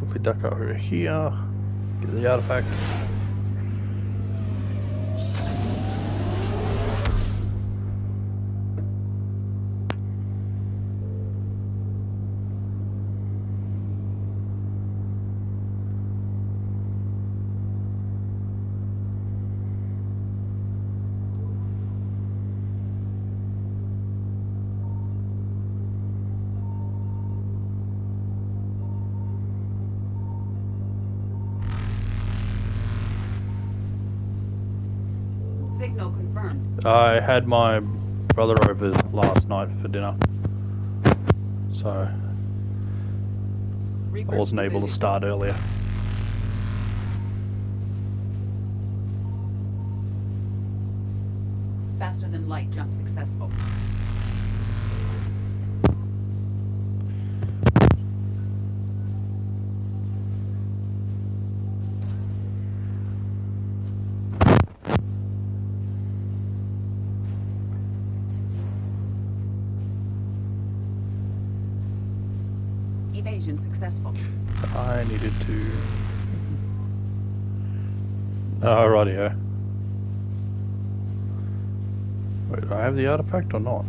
quickly duck over here, get the artifact. Signal confirmed. I had my brother over last night for dinner, so I wasn't able to start earlier. Faster than light jump successful. Evasion successful. I needed to... Oh, rightio. Wait, do I have the artifact or not?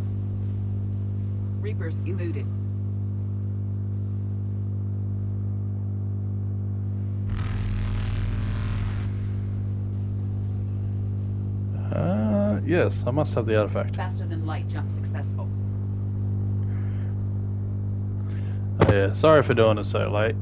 Reapers eluded. Yes, I must have the artifact. Faster than light jump successful. Oh yeah, sorry for doing it so late.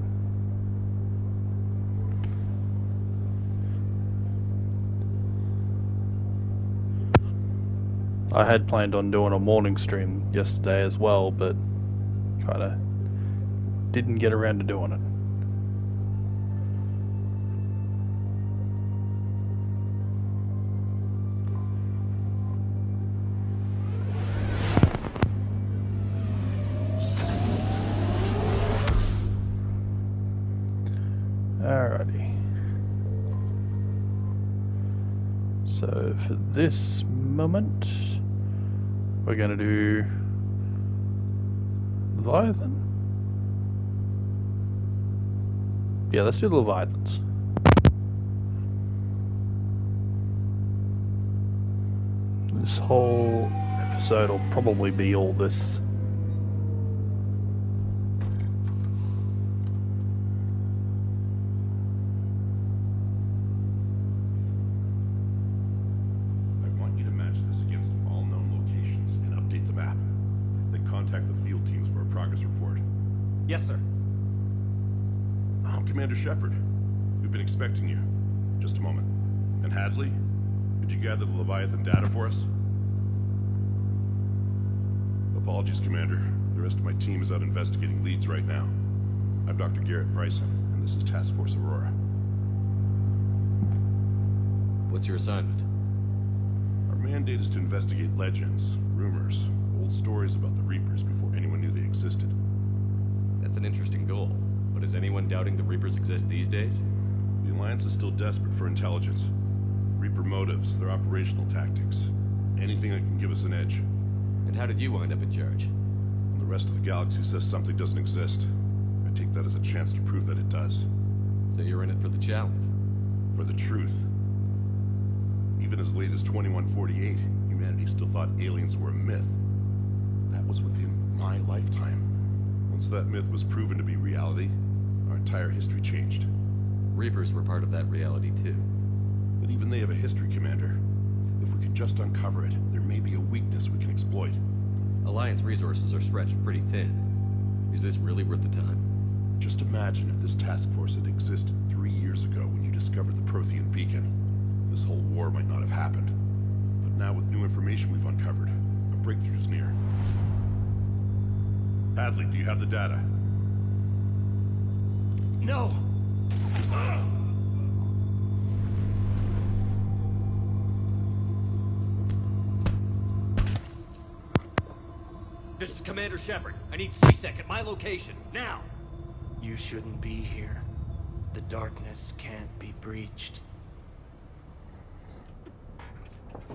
I had planned on doing a morning stream yesterday as well, but kinda didn't get around to doing it. Alrighty. So for this moment, we're going to do Leviathan. Yeah, let's do the Leviathans. This whole episode will probably be all this. Yes, sir. Oh, Commander Shepard. We've been expecting you. Just a moment. And Hadley? Did you gather the Leviathan data for us? Apologies, Commander. The rest of my team is out investigating leads right now. I'm Dr. Garrett Bryson, and this is Task Force Aurora. What's your assignment? Our mandate is to investigate legends, rumors, old stories about the Reapers before anyone knew they existed. That's an interesting goal, but is anyone doubting the Reapers exist these days? The Alliance is still desperate for intelligence. Reaper motives, their operational tactics. Anything that can give us an edge. And how did you wind up in charge? When the rest of the galaxy says something doesn't exist, I take that as a chance to prove that it does. So you're in it for the challenge? For the truth. Even as late as 2148, humanity still thought aliens were a myth. That was within my lifetime. Once that myth was proven to be reality, our entire history changed. Reapers were part of that reality too. But even they have a history, Commander. If we could just uncover it, there may be a weakness we can exploit. Alliance resources are stretched pretty thin. Is this really worth the time? Just imagine if this task force had existed 3 years ago when you discovered the Prothean beacon. This whole war might not have happened. But now with new information we've uncovered, a breakthrough's near. Hadley, do you have the data? No! This is Commander Shepard. I need C-Sec at my location, now! You shouldn't be here. The darkness can't be breached.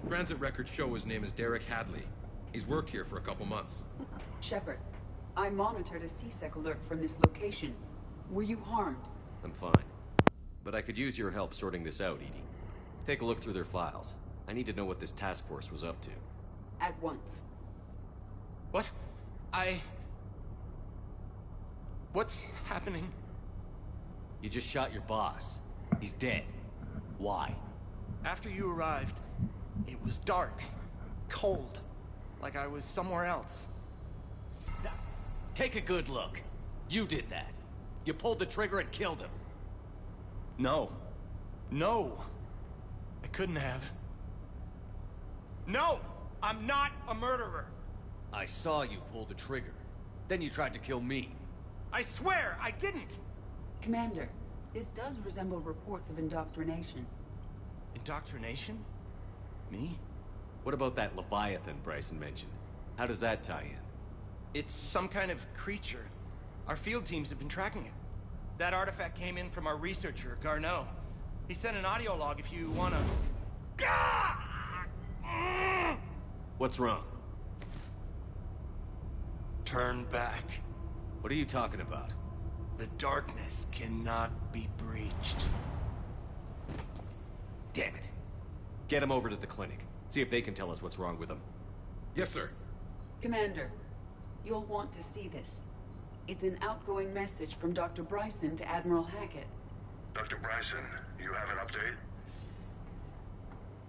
Transit records show his name is Derek Hadley. He's worked here for a couple months. Shepard, I monitored a C-Sec alert from this location. Were you harmed? I'm fine. But I could use your help sorting this out, Edie. Take a look through their files. I need to know what this task force was up to. At once. What? What's happening? You just shot your boss. He's dead. Why? After you arrived, it was dark, cold, like I was somewhere else. Take a good look. You did that. You pulled the trigger and killed him. No. No. I couldn't have. No! I'm not a murderer! I saw you pull the trigger. Then you tried to kill me. I swear I didn't! Commander, this does resemble reports of indoctrination. Indoctrination? Me? What about that Leviathan Bryson mentioned? How does that tie in? It's some kind of creature. Our field teams have been tracking it. That artifact came in from our researcher, Garneau. He sent an audio log if you wanna... What's wrong? Turn back. What are you talking about? The darkness cannot be breached. Damn it. Get him over to the clinic. See if they can tell us what's wrong with him. Yes, sir. Commander, you'll want to see this. It's an outgoing message from Dr. Bryson to Admiral Hackett. Dr. Bryson, you have an update?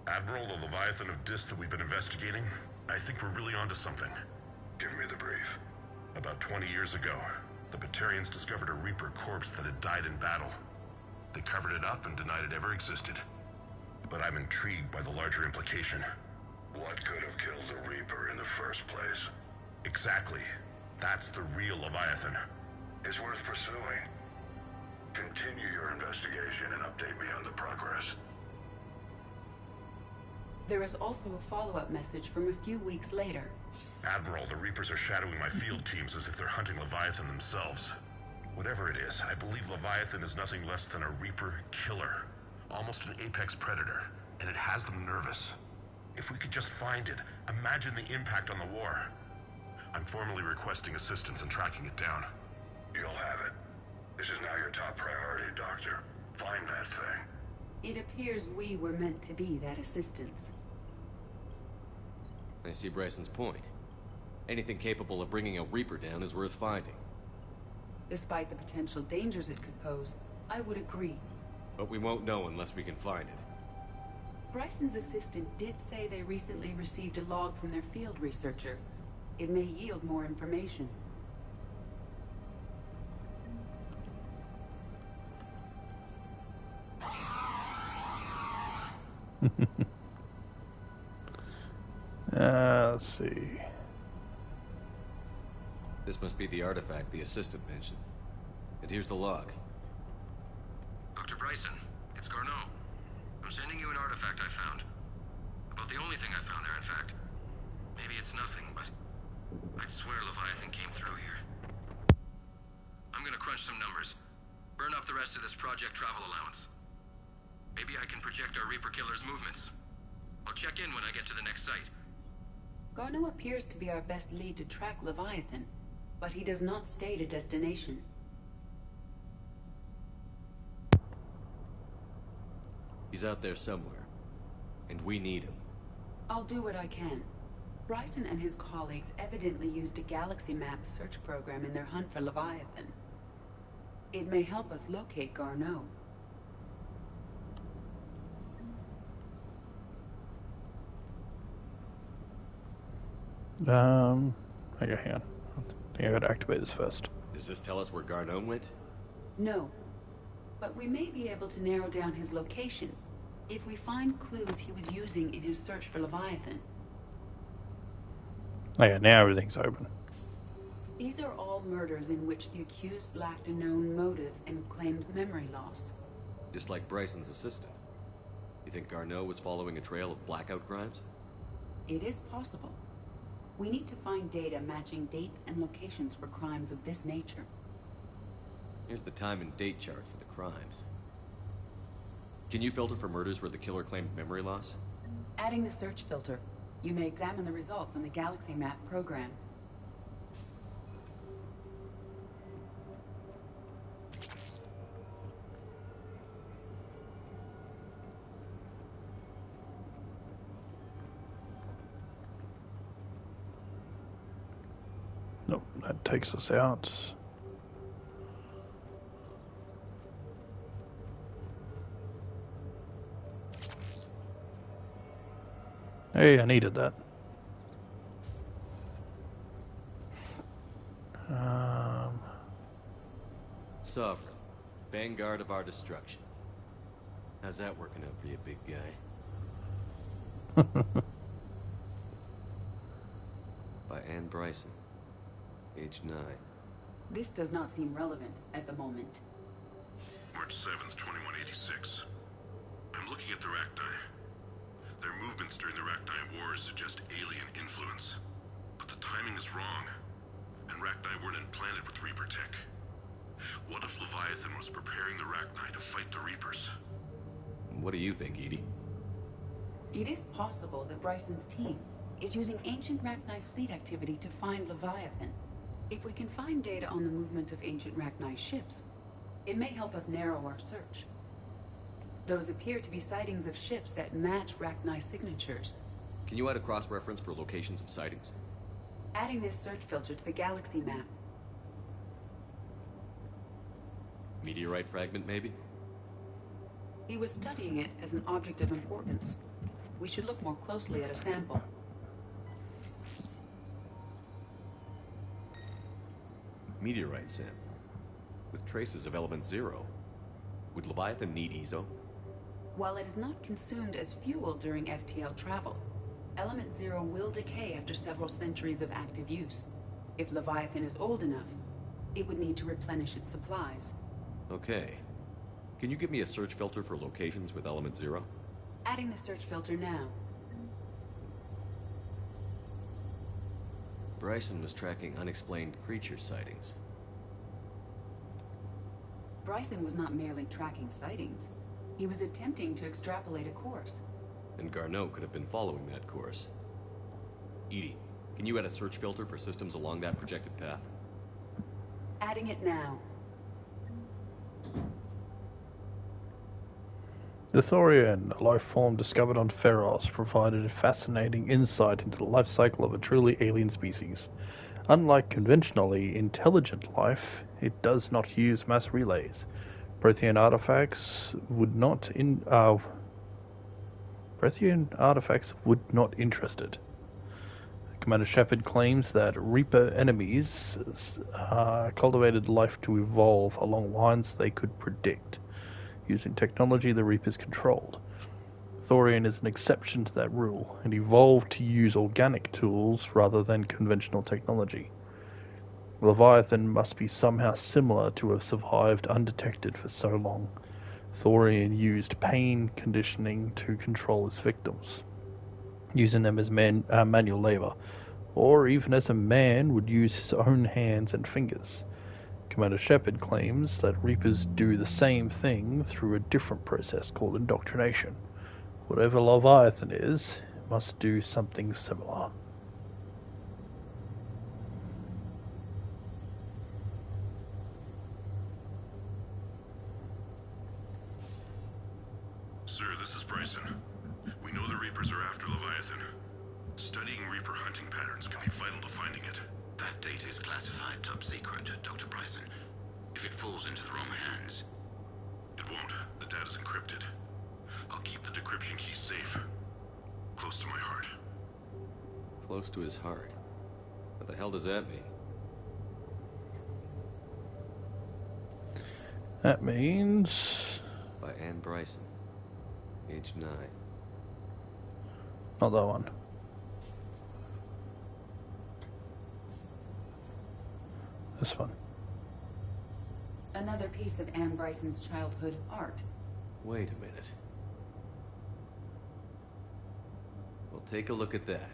Admiral, the Leviathan of Dis that we've been investigating, I think we're really onto something. Give me the brief. About 20 years ago, the Batarians discovered a Reaper corpse that had died in battle. They covered it up and denied it ever existed. But I'm intrigued by the larger implication. What could have killed the Reaper in the first place? Exactly. That's the real Leviathan. It's worth pursuing. Continue your investigation and update me on the progress. There is also a follow-up message from a few weeks later. Admiral, the Reapers are shadowing my field teams as if they're hunting Leviathan themselves. Whatever it is, I believe Leviathan is nothing less than a Reaper killer. Almost an apex predator, and it has them nervous. If we could just find it, imagine the impact on the war. I'm formally requesting assistance in tracking it down. You'll have it. This is now your top priority, Doctor. Find that thing. It appears we were meant to be that assistance. I see Bryson's point. Anything capable of bringing a Reaper down is worth finding. Despite the potential dangers it could pose, I would agree. But we won't know unless we can find it. Bryson's assistant did say they recently received a log from their field researcher. It may yield more information. Let's see. This must be the artifact the assistant mentioned. And here's the log. Dr. Bryson, it's Garneau. I'm sending you an artifact I found. About the only thing I found there, in fact. Maybe it's nothing, but I'd swear Leviathan came through here. I'm gonna crunch some numbers. Burn up the rest of this project travel allowance. Maybe I can project our Reaper killer's movements. I'll check in when I get to the next site. Garneau appears to be our best lead to track Leviathan, but he does not state a destination. He's out there somewhere, and we need him. I'll do what I can. Bryson and his colleagues evidently used a galaxy map search program in their hunt for Leviathan. It may help us locate Garneau. Okay, hang on. I think I gotta activate this first. Does this tell us where Garneau went? No, but we may be able to narrow down his location if we find clues he was using in his search for Leviathan. Okay, now everything's open. These are all murders in which the accused lacked a known motive and claimed memory loss. Just like Bryson's assistant. You think Garneau was following a trail of blackout crimes? It is possible. We need to find data matching dates and locations for crimes of this nature. Here's the time and date chart for the crimes. Can you filter for murders where the killer claimed memory loss? Adding the search filter, you may examine the results on the Galaxy Map program. Nope, that takes us out. Hey, I needed that. Sovereign, vanguard of our destruction. How's that working out for you, big guy? By Anne Bryson, age 9. This does not seem relevant at the moment. March 7th, 2186. I'm looking at the Rachni. Their movements during the Rachni Wars suggest alien influence. But the timing is wrong. And Rachni weren't implanted with Reaper tech. What if Leviathan was preparing the Rachni to fight the Reapers? What do you think, Edie? It is possible that Bryson's team is using ancient Rachni fleet activity to find Leviathan. If we can find data on the movement of ancient Rachni ships, it may help us narrow our search. Those appear to be sightings of ships that match Rachni signatures. Can you add a cross-reference for locations of sightings? Adding this search filter to the galaxy map. Meteorite fragment, maybe? He was studying it as an object of importance. We should look more closely at a sample. Meteorite sample. With traces of element 0. Would Leviathan need EZO? While it is not consumed as fuel during FTL travel, element 0 will decay after several centuries of active use. If Leviathan is old enough, it would need to replenish its supplies. Okay. Can you give me a search filter for locations with element 0? Adding the search filter now. Bryson was tracking unexplained creature sightings. Bryson was not merely tracking sightings. He was attempting to extrapolate a course. And Garneau could have been following that course. Edie, can you add a search filter for systems along that projected path? Adding it now. The Thorian, a life form discovered on Feros, provided a fascinating insight into the life cycle of a truly alien species. Unlike conventionally intelligent life, it does not use mass relays. Prothean artifacts would not interest it. Commander Shepard claims that Reaper enemies cultivated life to evolve along lines they could predict. Using technology the Reapers controlled. Thorian is an exception to that rule, and evolved to use organic tools rather than conventional technology. Leviathan must be somehow similar to have survived undetected for so long. Thorian used pain conditioning to control his victims, using them as manual labor, or even as a man would use his own hands and fingers. Commander Shepard claims that Reapers do the same thing through a different process called indoctrination. Whatever Leviathan is, it must do something similar. Sir, this is Bryson. We know the Reapers are after Leviathan. Studying Reaper hunting patterns can be vital to finding it. That data is classified top secret, Dr. Bryson. If it falls into the wrong hands... It won't. The data's encrypted. I'll keep the decryption key safe. Close to my heart. Close to his heart. What the hell does that mean? That means... By Anne Bryson. Age 9. Not that one. This one. Another piece of Anne Bryson's childhood art. Wait a minute. Well, take a look at that.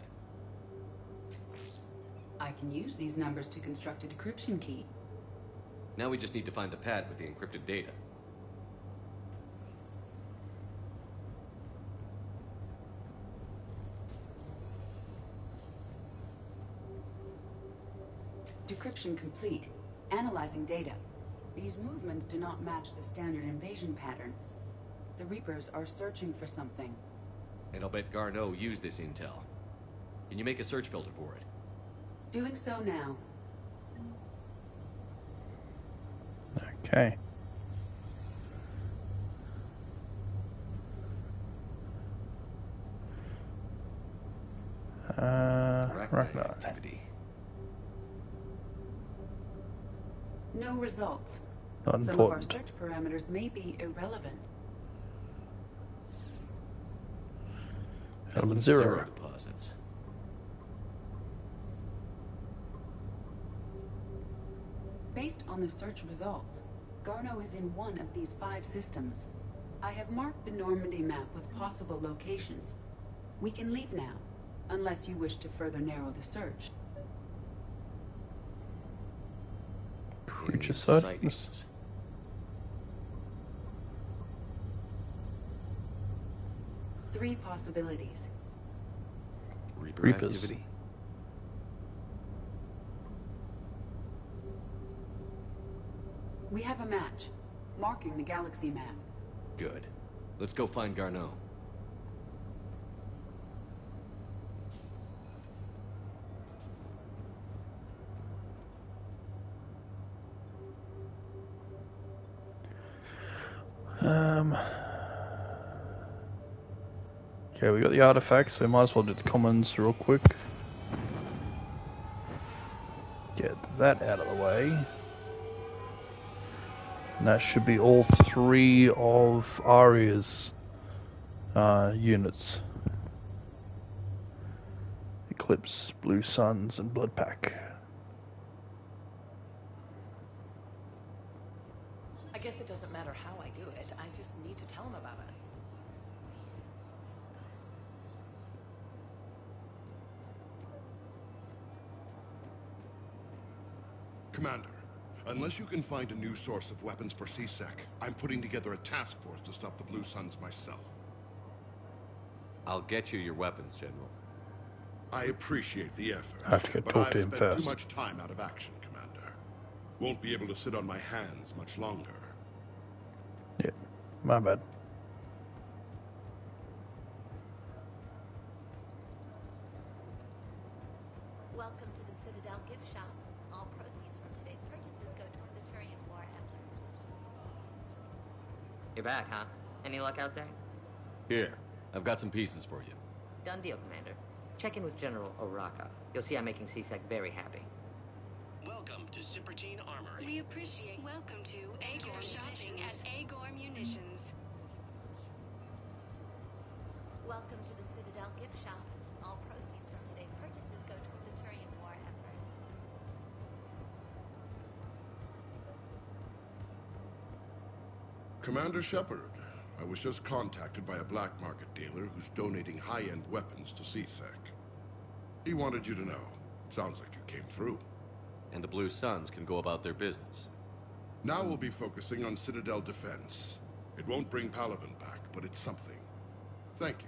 I can use these numbers to construct a decryption key. Now we just need to find the pad with the encrypted data. Decryption complete. Analyzing data. These movements do not match the standard invasion pattern. The Reapers are searching for something. And I'll bet Garneau used this intel. Can you make a search filter for it? Doing so now. Okay. Arachnite activity. No results. Not Some of our important. search parameters may be irrelevant. Element 0. deposits. Based on the search results, Garneau is in one of these 5 systems. I have marked the Normandy map with possible locations. We can leave now, unless you wish to further narrow the search. Creature Alien sightings. sightings. Three possibilities. Reaper Reapers. activity. We have a match, marking the galaxy map. Good. Let's go find Garneau. Okay, we got the artifacts, so we might as well do the commons real quick. Get that out of the way. And that should be all 3 of Aria's units. Eclipse, Blue Suns, and Blood Pack. I guess it doesn't matter how I do it. I just need to tell him about us. Commander, unless you can find a new source of weapons for C-Sec, I'm putting together a task force to stop the Blue Suns myself. I'll get you your weapons, General. I appreciate the effort, I have to go but talk I've to him spent first. too much time out of action, Commander. Won't be able to sit on my hands much longer. Yeah, my bad. Welcome to the Citadel gift shop. All proceeds from today's purchases go toward the Turian War effort. You're back, huh? Any luck out there? Here, I've got some pieces for you. Done deal, Commander. Check in with General Oraka. You'll see I'm making C-Sec very happy. Welcome to Cipertine Armory. We appreciate. Welcome to Agor shopping at Agor Munitions. Welcome to the Citadel gift shop. All proceeds from today's purchases go toward the Turian War effort. Commander Shepard, I was just contacted by a black market dealer who's donating high-end weapons to C-Sec. He wanted you to know. Sounds like you came through. And the Blue Suns can go about their business. Now we'll be focusing on Citadel defense. It won't bring Palaven back, but it's something. Thank you,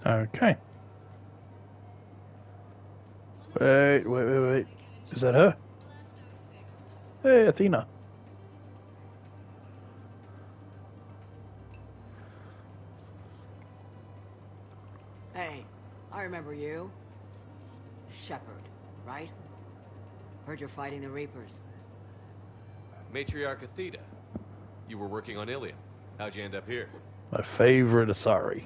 Commander. Okay. Wait. Is that her? Hey, Athena. Hey, I remember you. Shepard, right? Heard you're fighting the Reapers. Matriarch Athena. You were working on Ilium. How'd you end up here? My favorite Asari.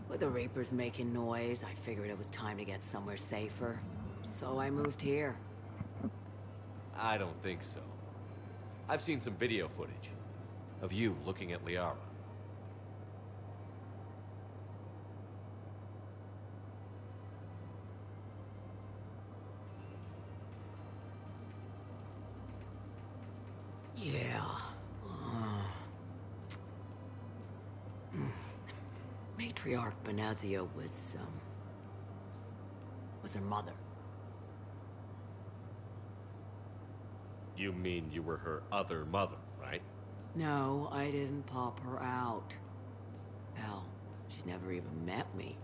With the Reapers making noise, I figured it was time to get somewhere safer. So I moved here. I don't think so. I've seen some video footage of you looking at Liara. Yeah. Matriarch Benazia was her mother. You mean you were her other mother, right? No, I didn't pop her out. Hell, she's never even met me.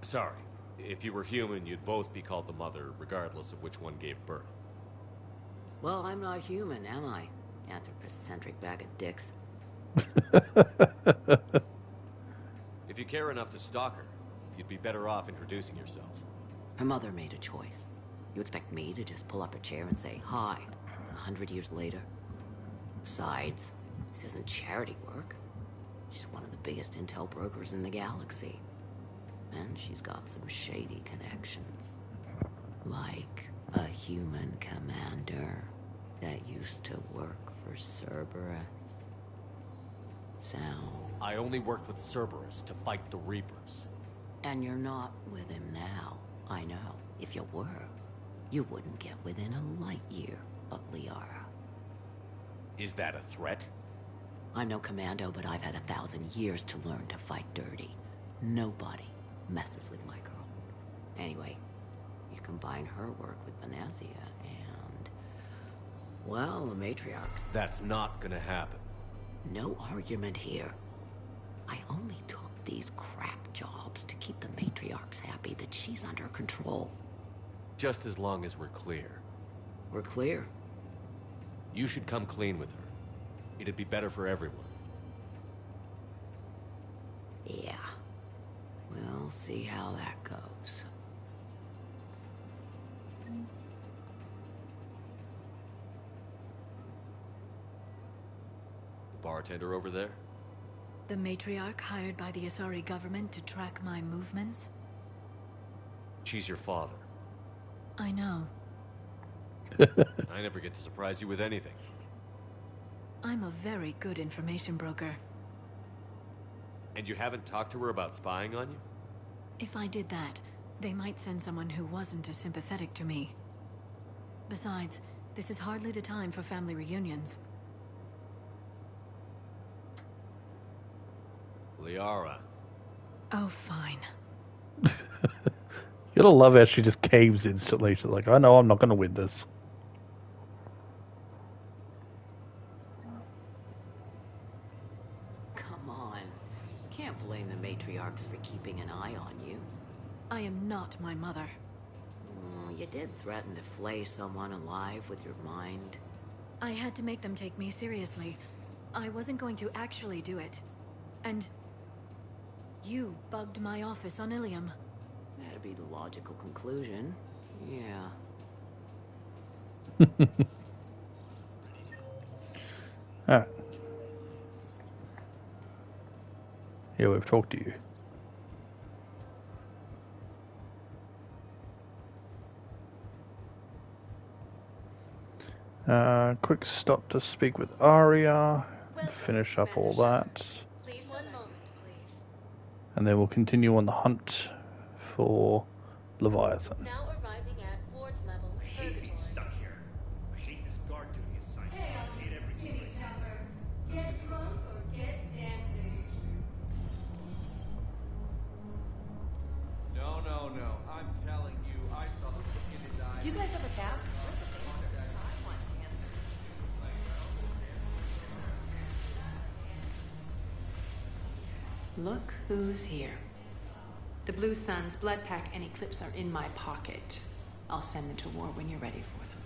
Sorry. If you were human, you'd both be called the mother, regardless of which one gave birth. Well, I'm not human, am I? Anthropocentric bag of dicks. If you care enough to stalk her, you'd be better off introducing yourself. Her mother made a choice. You expect me to just pull up a chair and say hi 100 years later? Besides, this isn't charity work. She's one of the biggest intel brokers in the galaxy. And she's got some shady connections. Like a human commander that used to work for Cerberus. I only worked with Cerberus to fight the Reapers. And you're not with him now. I know. If you were, you wouldn't get within a light year of Liara. Is that a threat? I'm no commando, but I've had 1,000 years to learn to fight dirty. Nobody messes with my girl. Anyway, you combine her work with Benezia and... well, the matriarchs. That's not gonna happen. No argument here. I only took these crap jobs to keep the matriarchs happy that she's under control. Just as long as we're clear. We're clear? You should come clean with her. It'd be better for everyone. Yeah. We'll see how that goes. The bartender over there? The matriarch hired by the Asari government to track my movements? She's your father. I know. I never get to surprise you with anything. I'm a very good information broker. And you haven't talked to her about spying on you? If I did that, they might send someone who wasn't as sympathetic to me. Besides, this is hardly the time for family reunions. Liara. Oh, fine. You gotta love how she just caves instantly. She's like, I know I'm not gonna win this. Come on. Can't blame the matriarchs for keeping an eye on you. I am not my mother. You did threaten to flay someone alive with your mind. I had to make them take me seriously. I wasn't going to actually do it. And... you bugged my office on Ilium. That'd be the logical conclusion. Yeah. Alright. Yeah, we've talked to you. Quick stop to speak with Arya, finish up all that. And then we'll continue on the hunt for Leviathan. Now arriving at ward level. I hate being stuck here. I hate this guard duty assignment. I hate everything. Get drunk or get dancing. No. I'm telling you, I saw the look in his eyes. Do you guys have a tap? Look who's here. The Blue Suns, Blood Pack, and Eclipse are in my pocket. I'll send them to war when you're ready for them.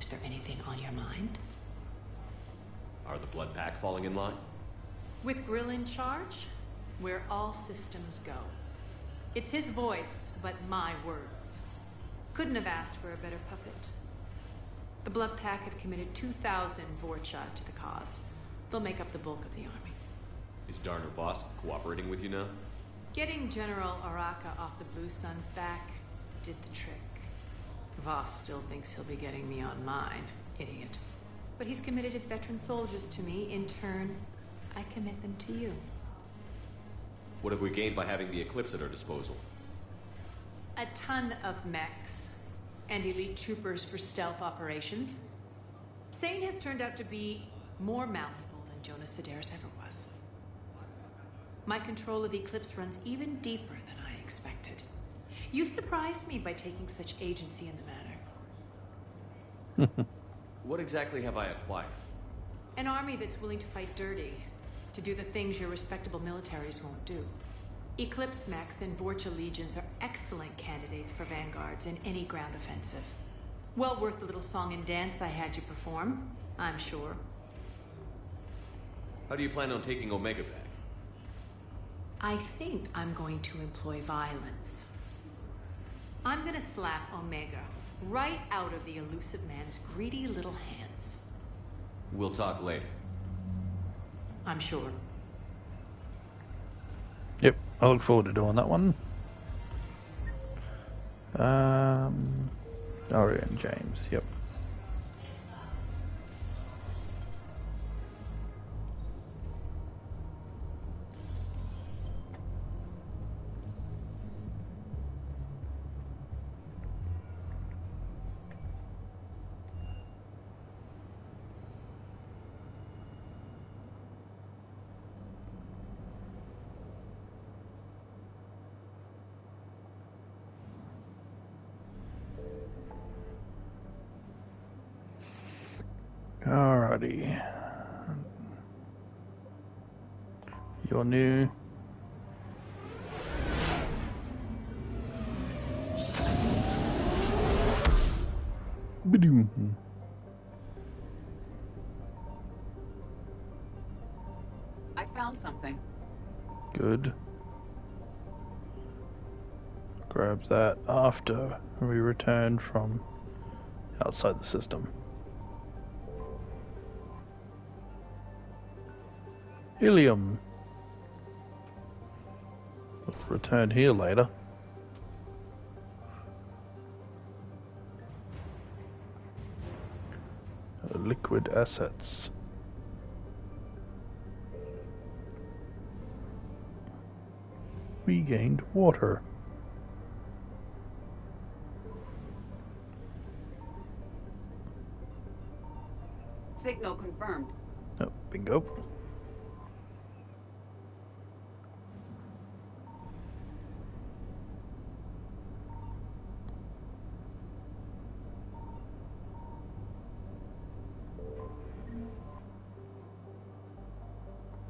Is there anything on your mind? Are the Blood Pack falling in line? With Grill in charge, where all systems go. It's his voice, but my words. Couldn't have asked for a better puppet. The Blood Pack have committed 2,000 Vorcha to the cause. They'll make up the bulk of the army. Is Darner Voss cooperating with you now? Getting General Araka off the Blue Suns' back did the trick. Voss still thinks he'll be getting me on mine. Idiot. But he's committed his veteran soldiers to me. In turn, I commit them to you. What have we gained by having the Eclipse at our disposal? A ton of mechs and elite troopers for stealth operations. Sane has turned out to be more malleable than Jonas Sedaris ever was. My control of Eclipse runs even deeper than I expected. You surprised me by taking such agency in the matter. What exactly have I acquired? An army that's willing to fight dirty, to do the things your respectable militaries won't do. Eclipse mechs and Vorcha legions are excellent candidates for vanguards in any ground offensive. Well worth the little song and dance I had you perform, I'm sure. How do you plan on taking Omega back? I think I'm going to employ violence. I'm gonna slap Omega Right out of the elusive man's greedy little hands. We'll talk later. I'm sure. Yep, I look forward to doing that one. Orion James, yep. Alrighty. You're new. Ba-doom. I found something. Good. Grab that after we return from outside the system. Helium. We'll return here later. Liquid assets. We gained water. Signal confirmed. Oh, bingo.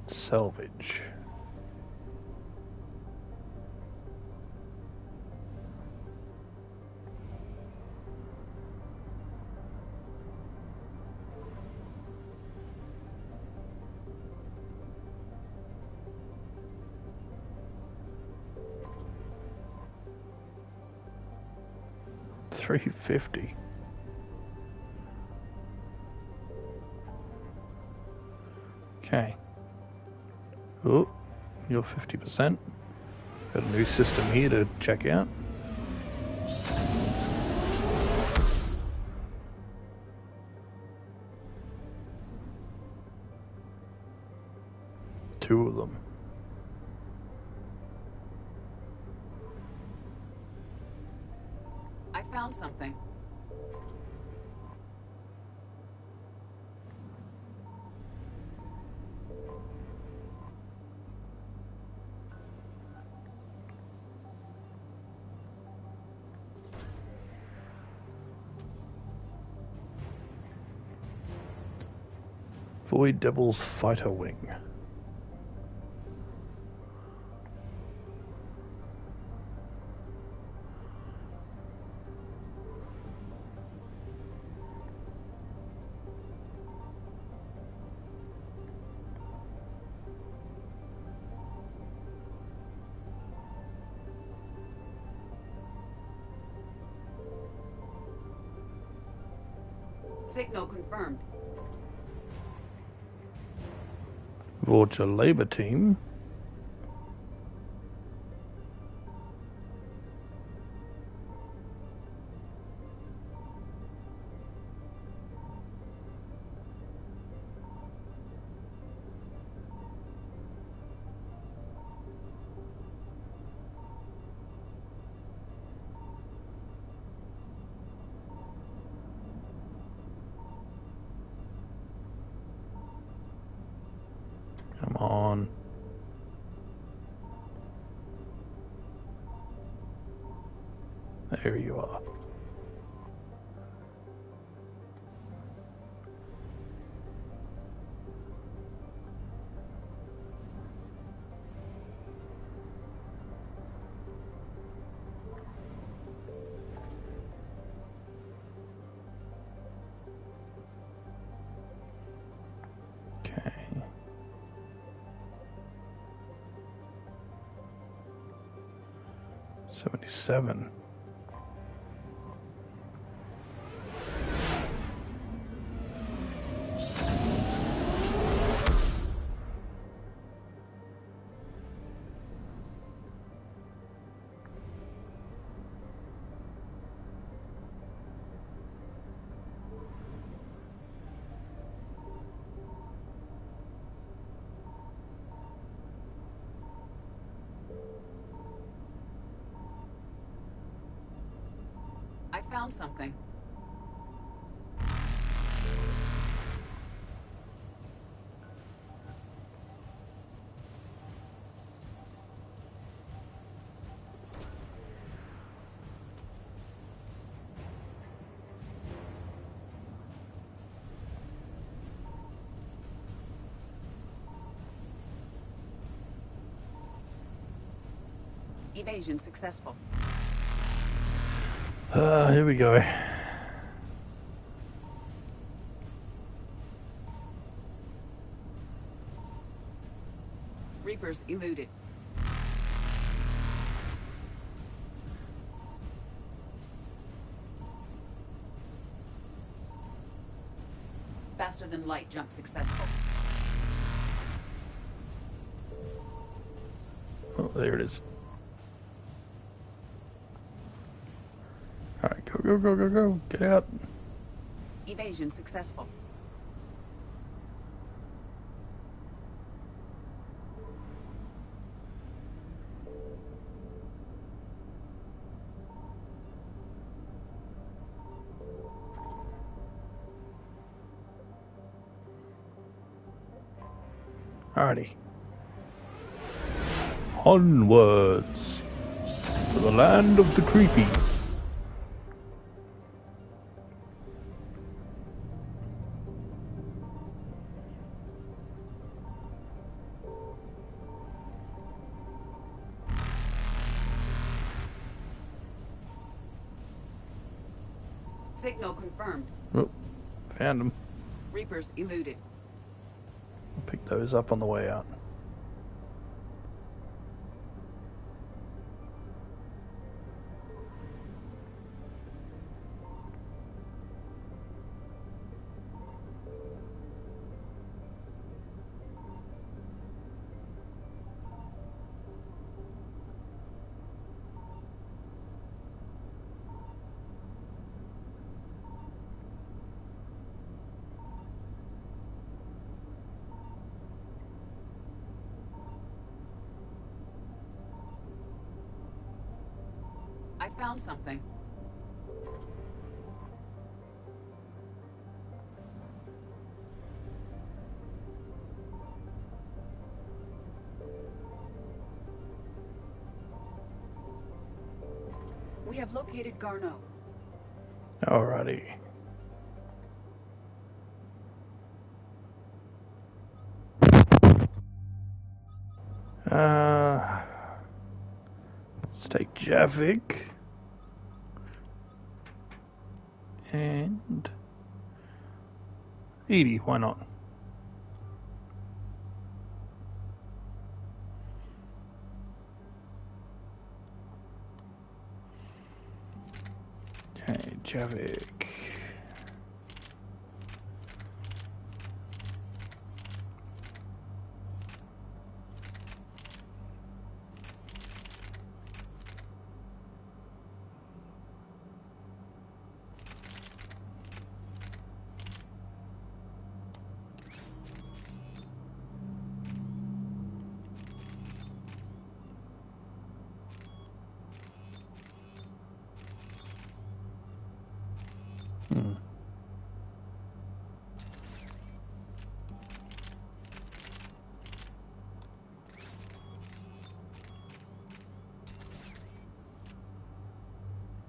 Salvage. $350. Okay. Oh, you're 50%. Got a new system here to check out. Two of them. I found something. Void Devil's Fighter Wing. Signal confirmed. Vulture Labor Team. Come on. There you are. Okay. $77. I found something. Evasion successful. Here we go. Reapers eluded. Faster than light jump successful. Oh, there it is. Alright, go, go, go, go, go. Get out. Evasion successful. Alrighty. Onwards to the land of the creepy. Signal confirmed. Oh, found them. Reapers eluded. I'll pick those up on the way out. I found something. We have located Garneau. Alrighty. Let's take Javik. And EDI, why not? Okay, Javik.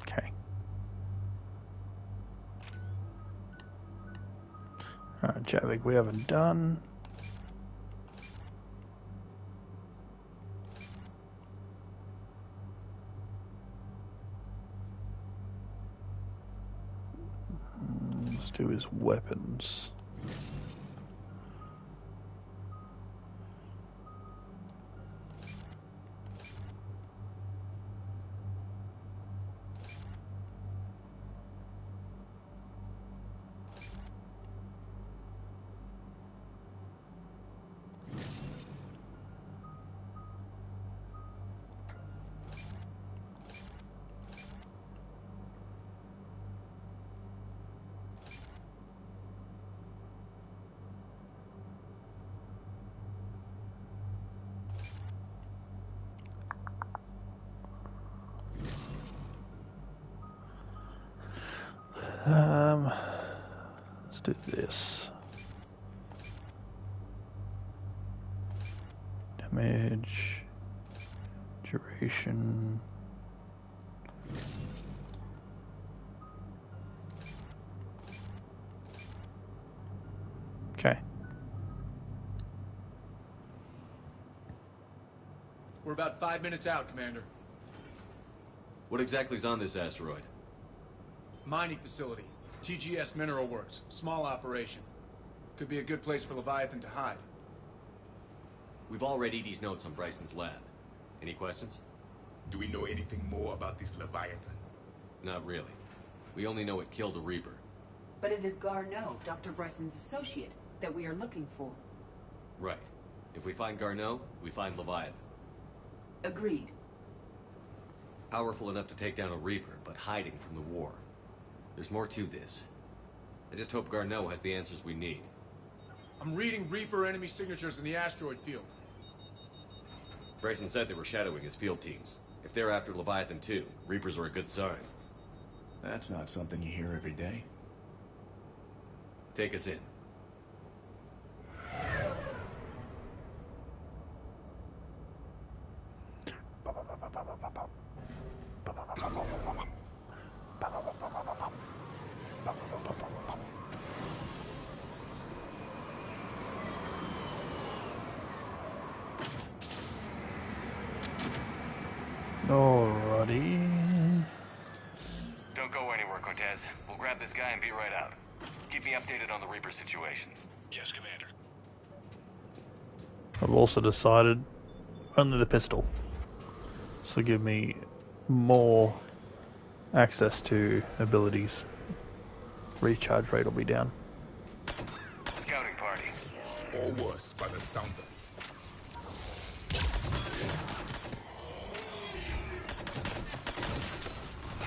Okay. Alright, Javik, we haven't done. Let's do his weapons. Let's do this. Damage, duration. Okay. We're about 5 minutes out, Commander. What exactly is on this asteroid? Mining facility. TGS Mineral Works. Small operation. Could be a good place for Leviathan to hide. We've all read Edie's notes on Bryson's lab. Any questions? Do we know anything more about this Leviathan? Not really. We only know it killed a Reaper. But it is Garneau, Dr. Bryson's associate, that we are looking for. Right. If we find Garneau, we find Leviathan. Agreed. Powerful enough to take down a Reaper, but hiding from the war. There's more to this. I just hope Garneau has the answers we need. I'm reading Reaper enemy signatures in the asteroid field. Bryson said they were shadowing his field teams. If they're after Leviathan too, Reapers are a good sign. That's not something you hear every day. Take us in. Alrighty. Don't go anywhere, Cortez. We'll grab this guy and be right out. Keep me updated on the Reaper situation. Yes, Commander. I've also decided only the pistol. So give me more access to abilities. Recharge rate will be down. Scouting party. Or worse, by the sounds of it.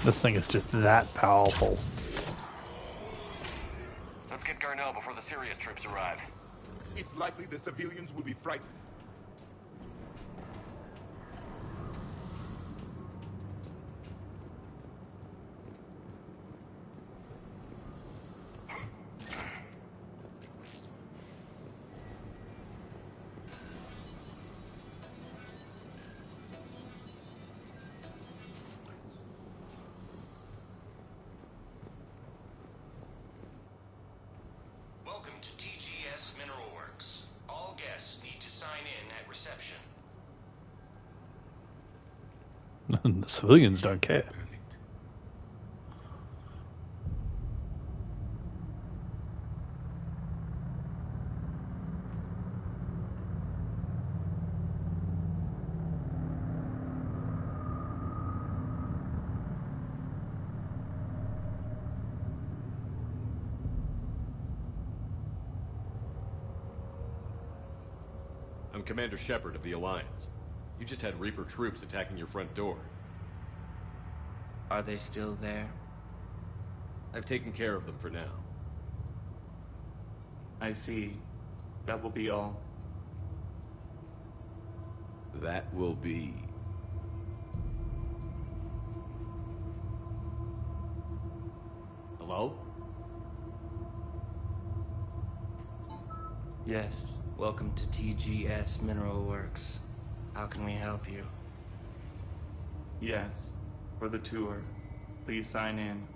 This thing is just that powerful. Let's get Garneau before the serious troops arrive. It's likely the civilians will be frightened. Welcome to TGS Mineral Works. All guests need to sign in at reception. The civilians don't care. I'm Commander Shepard of the Alliance. You just had Reaper troops attacking your front door. Are they still there? I've taken care of them for now. I see. That will be all. That will be... Hello? Yes. Welcome to TGS Mineral Works. How can we help you? Yes. For the tour. Please sign in.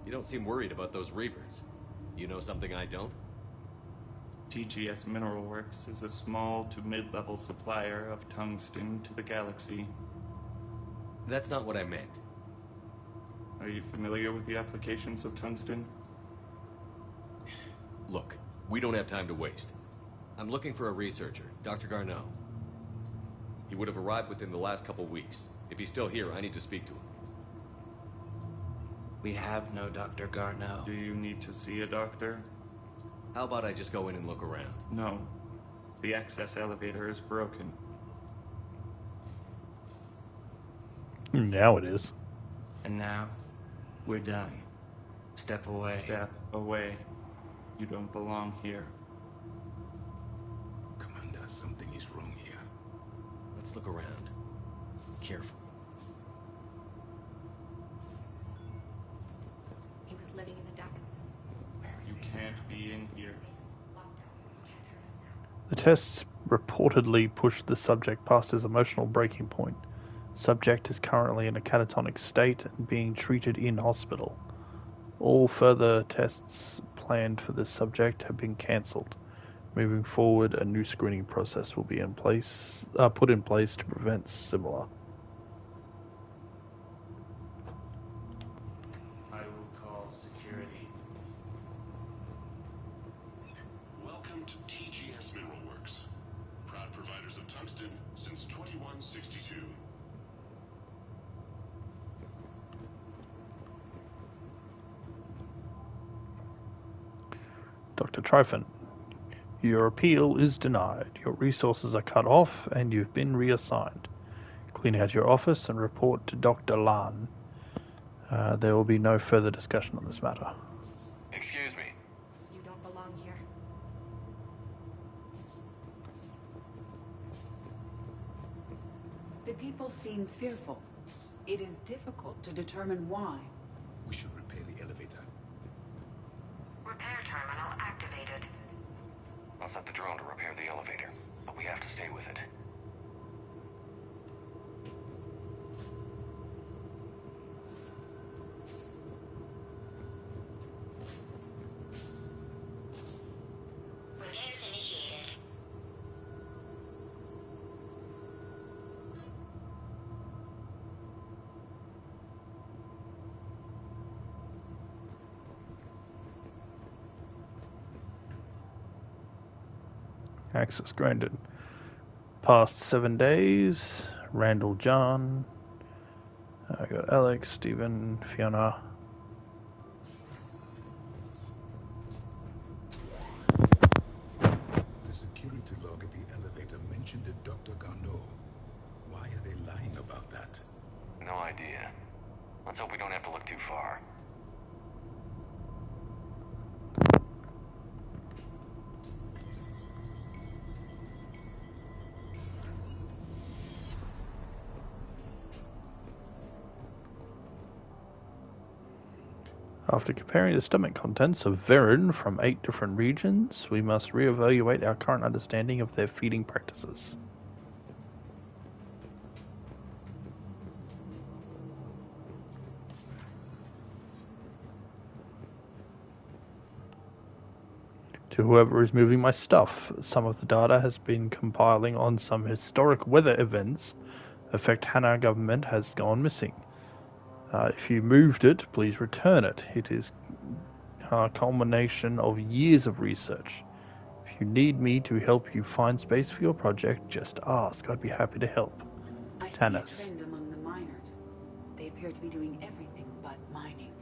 You don't seem worried about those Reapers. You know something I don't? TGS Mineral Works is a small to mid-level supplier of tungsten to the galaxy. That's not what I meant. Are you familiar with the applications of tungsten? Look, we don't have time to waste. I'm looking for a researcher, Dr. Garneau. He would have arrived within the last couple weeks. If he's still here, I need to speak to him. We have no Dr. Garneau. Do you need to see a doctor? How about I just go in and look around? No. The access elevator is broken. Now it is. And now, we're done. Step away. Step away. You don't belong here. Commander, something is wrong here. Let's look around. Careful. He was living in the ducts. You can't be in here. The tests reportedly pushed the subject past his emotional breaking point. Subject is currently in a catatonic state and being treated in hospital. All further tests planned for this subject have been cancelled. Moving forward, a new screening process will be put in place to prevent similar. I will call security. Welcome to TGS Mineral Works. Proud providers of tungsten since 2162. Dr. Tryphon, your appeal is denied. Your resources are cut off and you've been reassigned. Clean out your office and report to Dr. Lan. There will be no further discussion on this matter. Excuse me. You don't belong here. The people seem fearful. It is difficult to determine why. We should repair the elevator. Repair terminal activated. I'll set the drone to repair the elevator, but we have to stay with it. Repairs initiated. Access granted. Past 7 days. Randall John. I got Alex, Stephen, Fiona. The security log at the elevator mentioned a Dr. Garneau. Why are they lying about that? No idea. Let's hope we don't have to look too far. After comparing the stomach contents of Varen from 8 different regions, we must reevaluate our current understanding of their feeding practices. To whoever is moving my stuff, some of the data has been compiling on some historic weather events affect Hana government has gone missing. If you moved it, please return it. It is a culmination of years of research. If you need me to help you find space for your project, just ask. I'd be happy to help. I see a Tanis. trend among the miners. They appear to be doing everything but mining.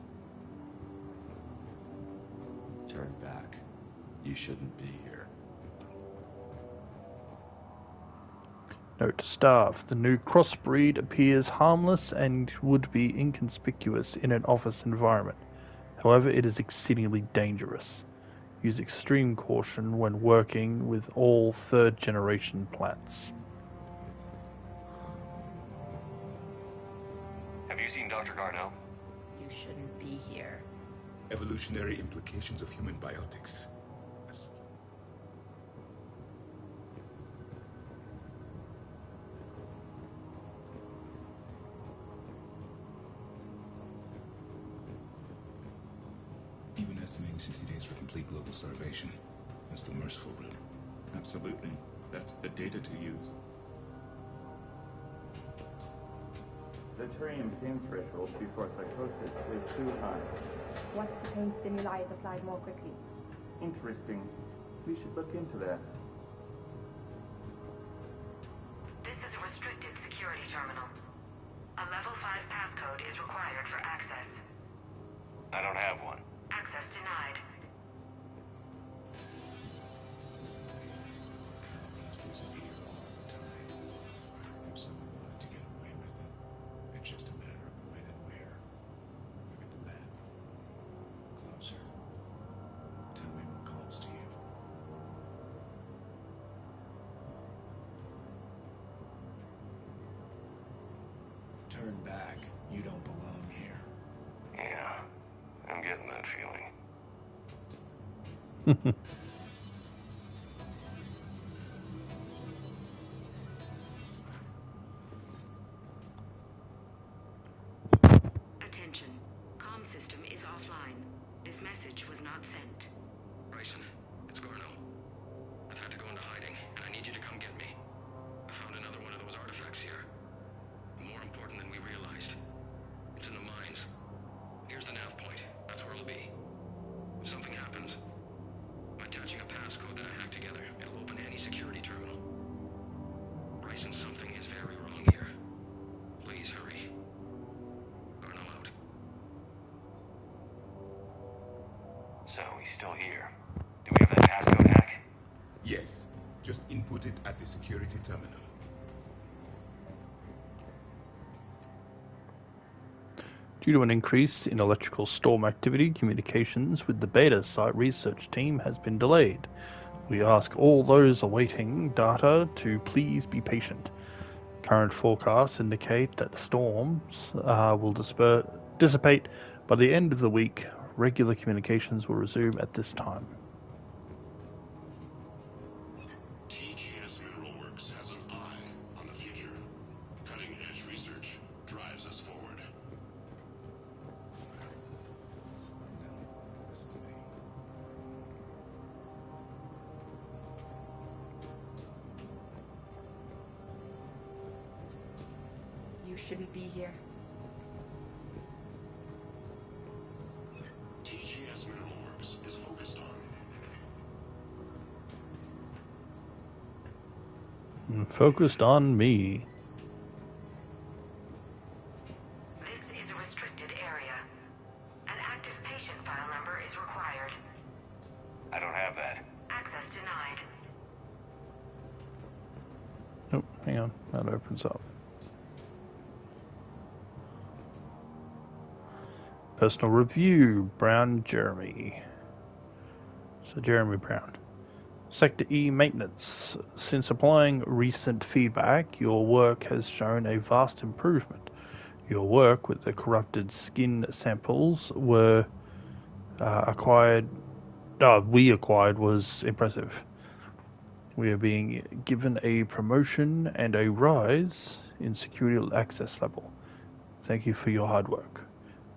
Turn back. You shouldn't be here. Note to staff, the new crossbreed appears harmless and would be inconspicuous in an office environment. However, it is exceedingly dangerous. Use extreme caution when working with all third-generation plants. Have you seen Dr. Garneau? You shouldn't be here. Evolutionary implications of human biotics. Even estimating 60 days for complete global starvation. That's the merciful route. Absolutely. That's the data to use. The Turian pain threshold before psychosis is too high. What if the pain stimuli is applied more quickly? Interesting. We should look into that. This is a restricted security terminal. A level 5 passcode is required for access. I don't have one. Access denied. It's just a matter of when and where. Look at the map. Closer. Tell me what calls to you. Turn back. You don't belong here. Yeah, I'm getting from that feeling. Attention. Comm system is offline. This message was not sent. Bryson, it's Garno. I've had to go into hiding, and I need you to come get me. I found another one of those artifacts here. More important than we realized. It's in the mines. Here's the nav point. That's where it'll be. If something happens, by attaching a passcode that I hacked together, it'll open any security terminal. Bryson, something is very wrong here. Please hurry. Garno out. So, he's still here. Do we have that passcode hack? Yes. Just input it at the security terminal. Due to an increase in electrical storm activity, communications with the Beta site research team has been delayed. We ask all those awaiting data to please be patient. Current forecasts indicate that the storms will dissipate by the end of the week. Regular communications will resume at this time. TGS Mineral Works has an eye on the future. Cutting-edge research drives us forward. You shouldn't be here. TGS Mineral Works is focused on Focused on me. This is a restricted area. An active patient file number is required. I don't have that. Access denied. Oh, hang on. That opens up. Personal review, Brown Jeremy. So Jeremy Brown. Sector E maintenance. Since applying recent feedback, your work has shown a vast improvement. Your work with the corrupted skin samples we acquired was impressive. We are being given a promotion and a rise in security access level. Thank you for your hard work.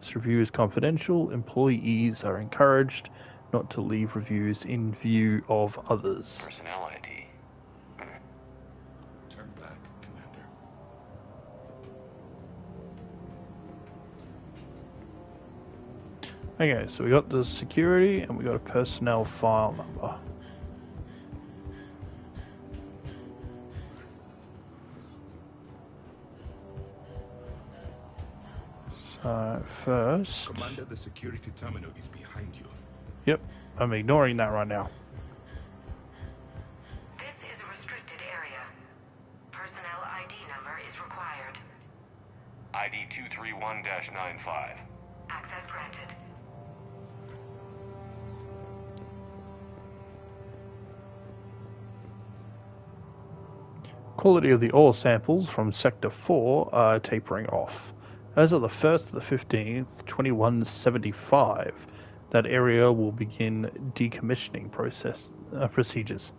This review is confidential. Employees are encouraged not to leave reviews in view of others. Personnel ID. Turn back, Commander. Okay, so we got the security and we got a personnel file number. So first... Commander, the security terminal is behind you. Yep, I'm ignoring that right now. This is a restricted area. Personnel ID number is required. ID 231-95. Access granted. Quality of the ore samples from Sector 4 are tapering off. As of the 1st to the 15th, 2175, that area will begin decommissioning procedures.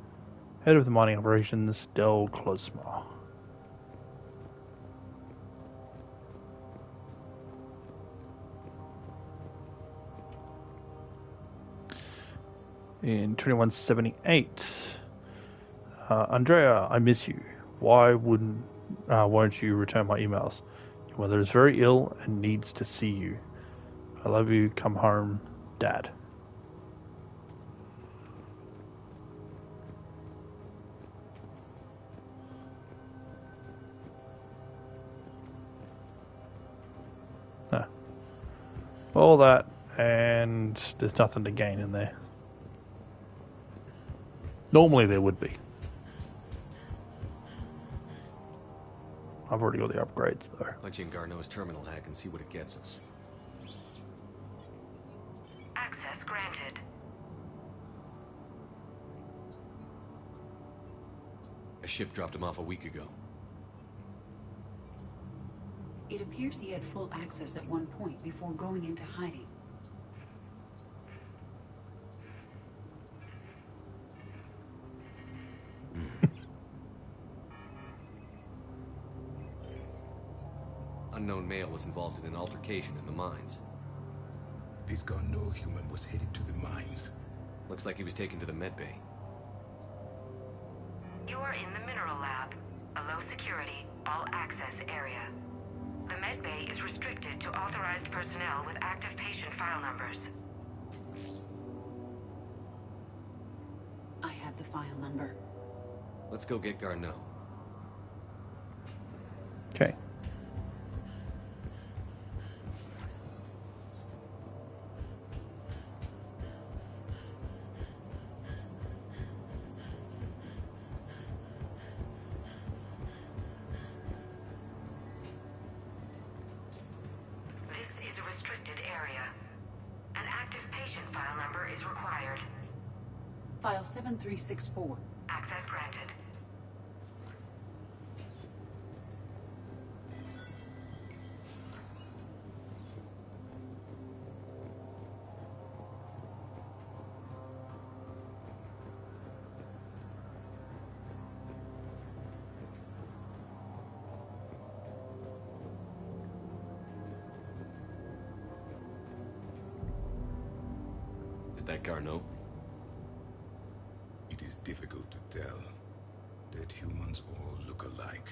Head of the mining operations, Del Klosma. In 2178, Andrea, I miss you. Why won't you return my emails? Your mother is very ill and needs to see you. I love you. Come home, Dad. All that, and there's nothing to gain in there. Normally there would be. I've already got the upgrades though. Punch in Garneau's terminal hack and see what it gets us. Access granted. A ship dropped him off a week ago. It appears he had full access at one point before going into hiding. unknown male was involved in an altercation in the mines. This Garneau human was headed to the mines. Looks like he was taken to the medbay. You are in the mineral lab, a low-security, all-access area. The medbay is restricted to authorized personnel with active patient file numbers. I have the file number. Let's go get Garneau. Okay. This is a restricted area. An active patient file number is required. File 7364. Access granted. Is that Garneau? It is difficult to tell. Dead humans all look alike.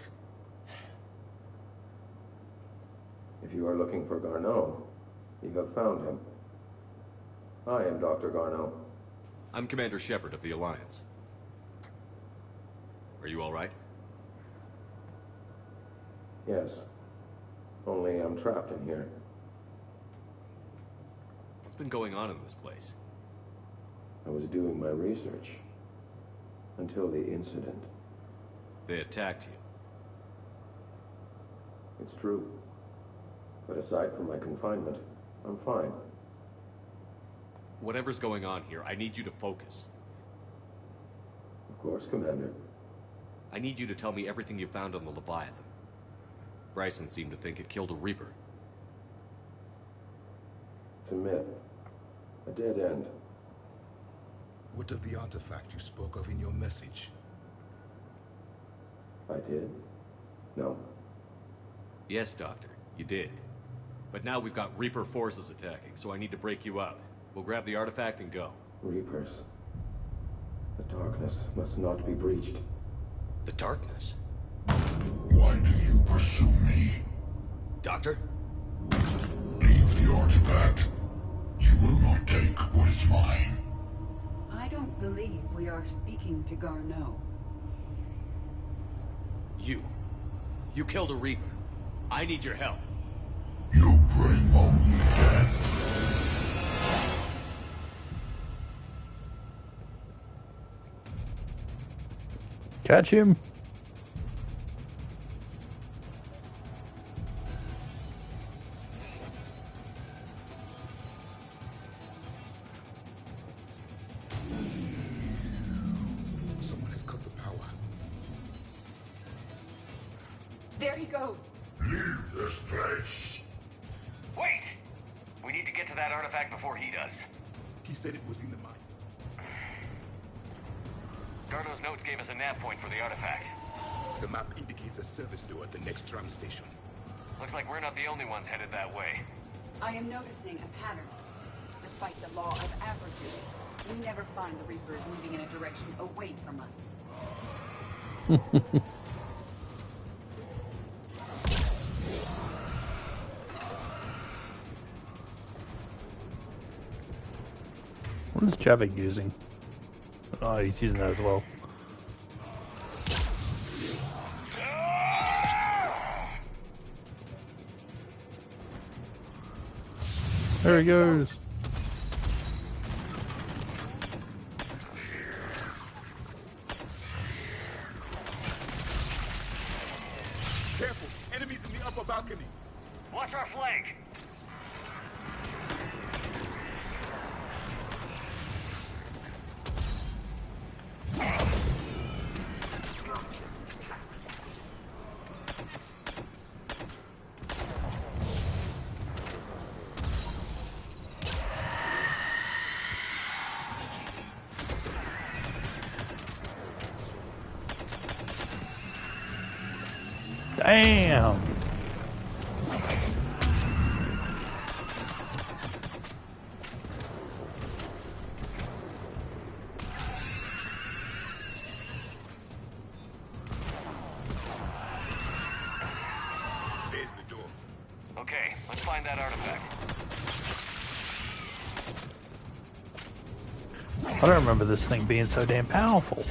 If you are looking for Garneau, you have found him. I am Dr. Garneau. I'm Commander Shepard of the Alliance. Are you all right? Yes. Only I'm trapped in here. What's been going on in this place? I was doing my research. Until the incident. They attacked you. It's true. But aside from my confinement, I'm fine. Whatever's going on here, I need you to focus. Of course, Commander. I need you to tell me everything you found on the Leviathan. Bryson seemed to think it killed a Reaper. It's a myth. A dead end. What of the artifact you spoke of in your message? I did? No. Yes, Doctor, you did. But now we've got Reaper forces attacking, so I need to break you up. We'll grab the artifact and go. Reapers. The darkness must not be breached. The darkness? Why do you pursue me? Doctor? Leave the artifact. You will not take what is mine. I don't believe we are speaking to Garneau. You killed a Reaper. I need your help. You bring only death. Catch him. Someone has cut the power. There he goes. Leave this place. Wait! We need to get to that artifact before he does. He said it was in the mine. Garneau's notes gave us a nav point for the artifact. The map indicates a service door at the next tram station. Looks like we're not the only ones headed that way. I am noticing a pattern. Despite the law of averages, we never find the Reapers moving in a direction away from us. What is Javik using? Oh, he's using that as well. There he goes. Careful! Enemies in the upper balcony! Watch our flank! Damn! find that artifact. I don't remember this thing being so damn powerful.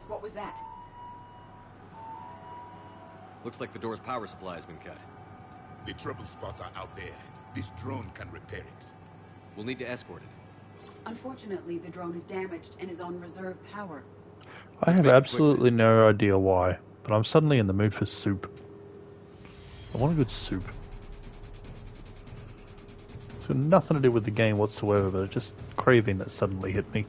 What was that? Looks like the door's power supply has been cut. The trouble spots are out there. This drone can repair it. We'll need to escort it. Unfortunately, the drone is damaged and is on reserve power. I have absolutely no idea why, but I'm suddenly in the mood for soup. I want a good soup. It's got nothing to do with the game whatsoever, but it's just craving that suddenly hit me.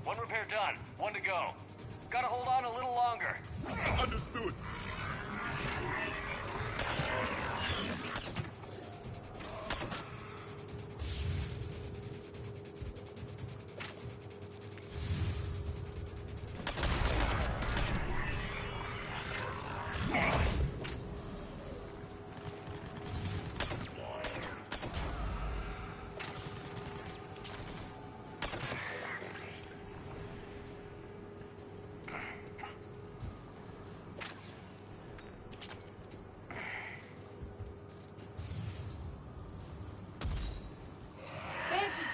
One repair done. One to go. Gotta hold on a little longer. Understood.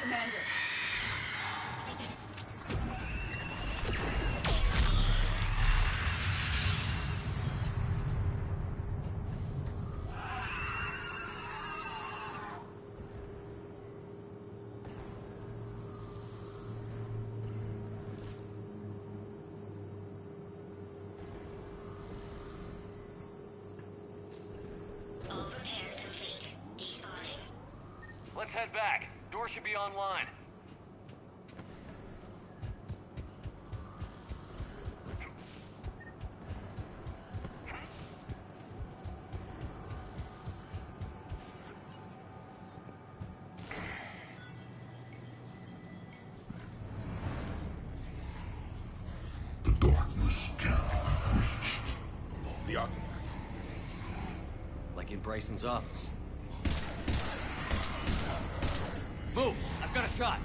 Commander. All repairs complete. Despawning. Let's head back. Door should be online. The darkness can't be breached. The artifact. Like in Bryson's office. Move! I've got a shot.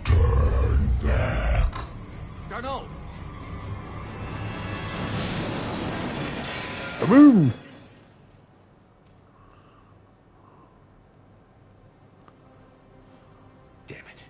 Turn back. Garneau! Boom! Damn it.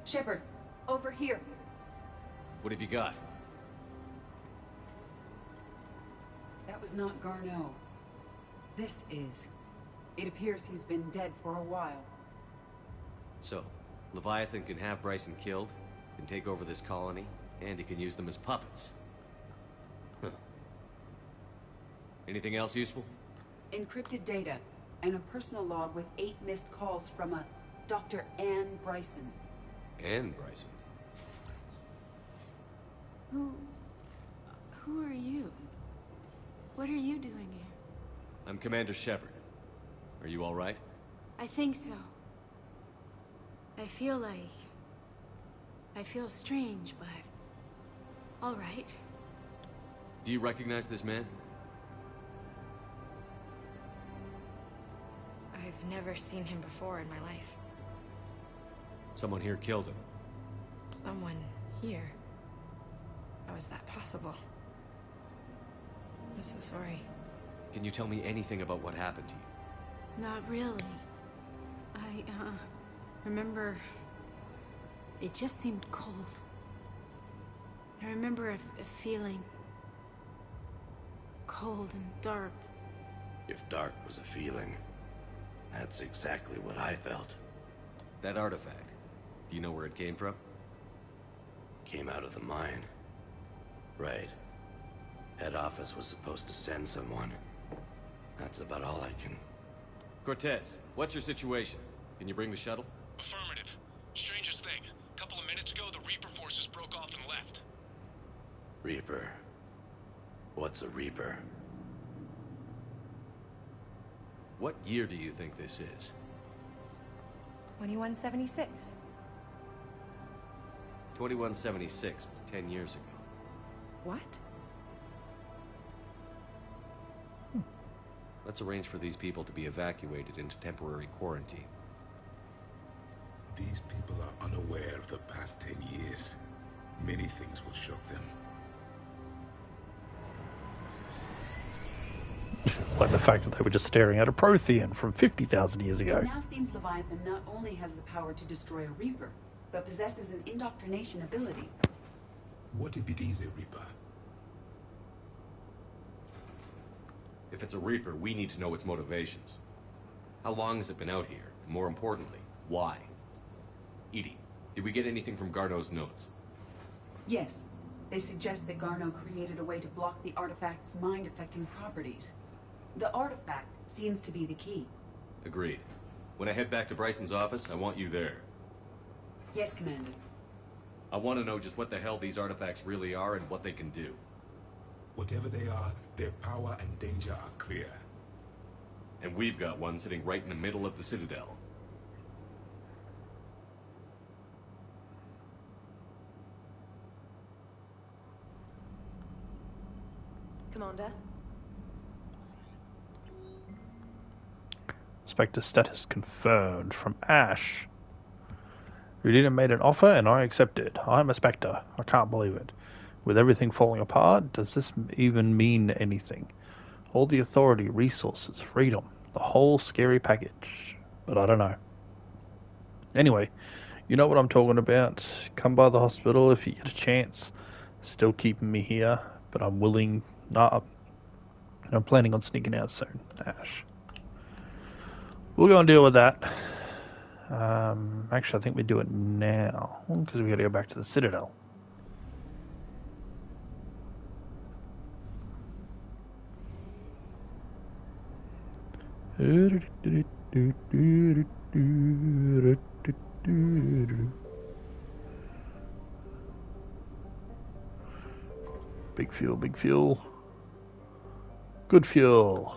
Shepard, over here. What have you got? That was not Garneau. This is. It appears he's been dead for a while. So, Leviathan can have Bryson killed, can take over this colony, and he can use them as puppets. Huh. Anything else useful? Encrypted data, and a personal log with 8 missed calls from a Dr. Anne Bryson. And Bryson. Who are you? What are you doing here? I'm Commander Shepard. Are you all right? I think so. I feel strange, but all right. Do you recognize this man? I've never seen him before in my life. Someone here killed him. Someone here? How is that possible? I'm so sorry. Can you tell me anything about what happened to you? Not really. I remember it just seemed cold. I remember a feeling cold and dark. If dark was a feeling, that's exactly what I felt. That artifact, do you know where it came from? Came out of the mine. Right. Head office was supposed to send someone. That's about all I can... Cortez, what's your situation? Can you bring the shuttle? Affirmative. Strangest thing. A couple of minutes ago, the Reaper forces broke off and left. Reaper. What's a Reaper? What year do you think this is? 2176. 2176 was 10 years ago. What? Let's arrange for these people to be evacuated into temporary quarantine. These people are unaware of the past 10 years. Many things will shock them. Like the fact that they were just staring at a Prothean from 50,000 years ago. It now seems Leviathan not only has the power to destroy a Reaper, but possesses an indoctrination ability. What if it is a Reaper? If it's a Reaper, we need to know its motivations. How long has it been out here? And more importantly, why? EDI, did we get anything from Garneau's notes? Yes. They suggest that Garneau created a way to block the artifact's mind-affecting properties. The artifact seems to be the key. Agreed. When I head back to Bryson's office, I want you there. Yes, Commander. I want to know just what the hell these artifacts really are and what they can do. Whatever they are, their power and danger are clear. And we've got one sitting right in the middle of the Citadel. Commander? Spectre status confirmed from Ash. Udina made an offer and I accepted. I'm a Spectre. I can't believe it. With everything falling apart, does this even mean anything? All the authority, resources, freedom, the whole scary package. But I don't know. Anyway, you know what I'm talking about. Come by the hospital if you get a chance. Still keeping me here, but I'm willing... I'm planning on sneaking out soon, Ash. We'll go and deal with that. Actually, I think we do it now, because we got to go back to the Citadel. Big fuel, big fuel. Good fuel.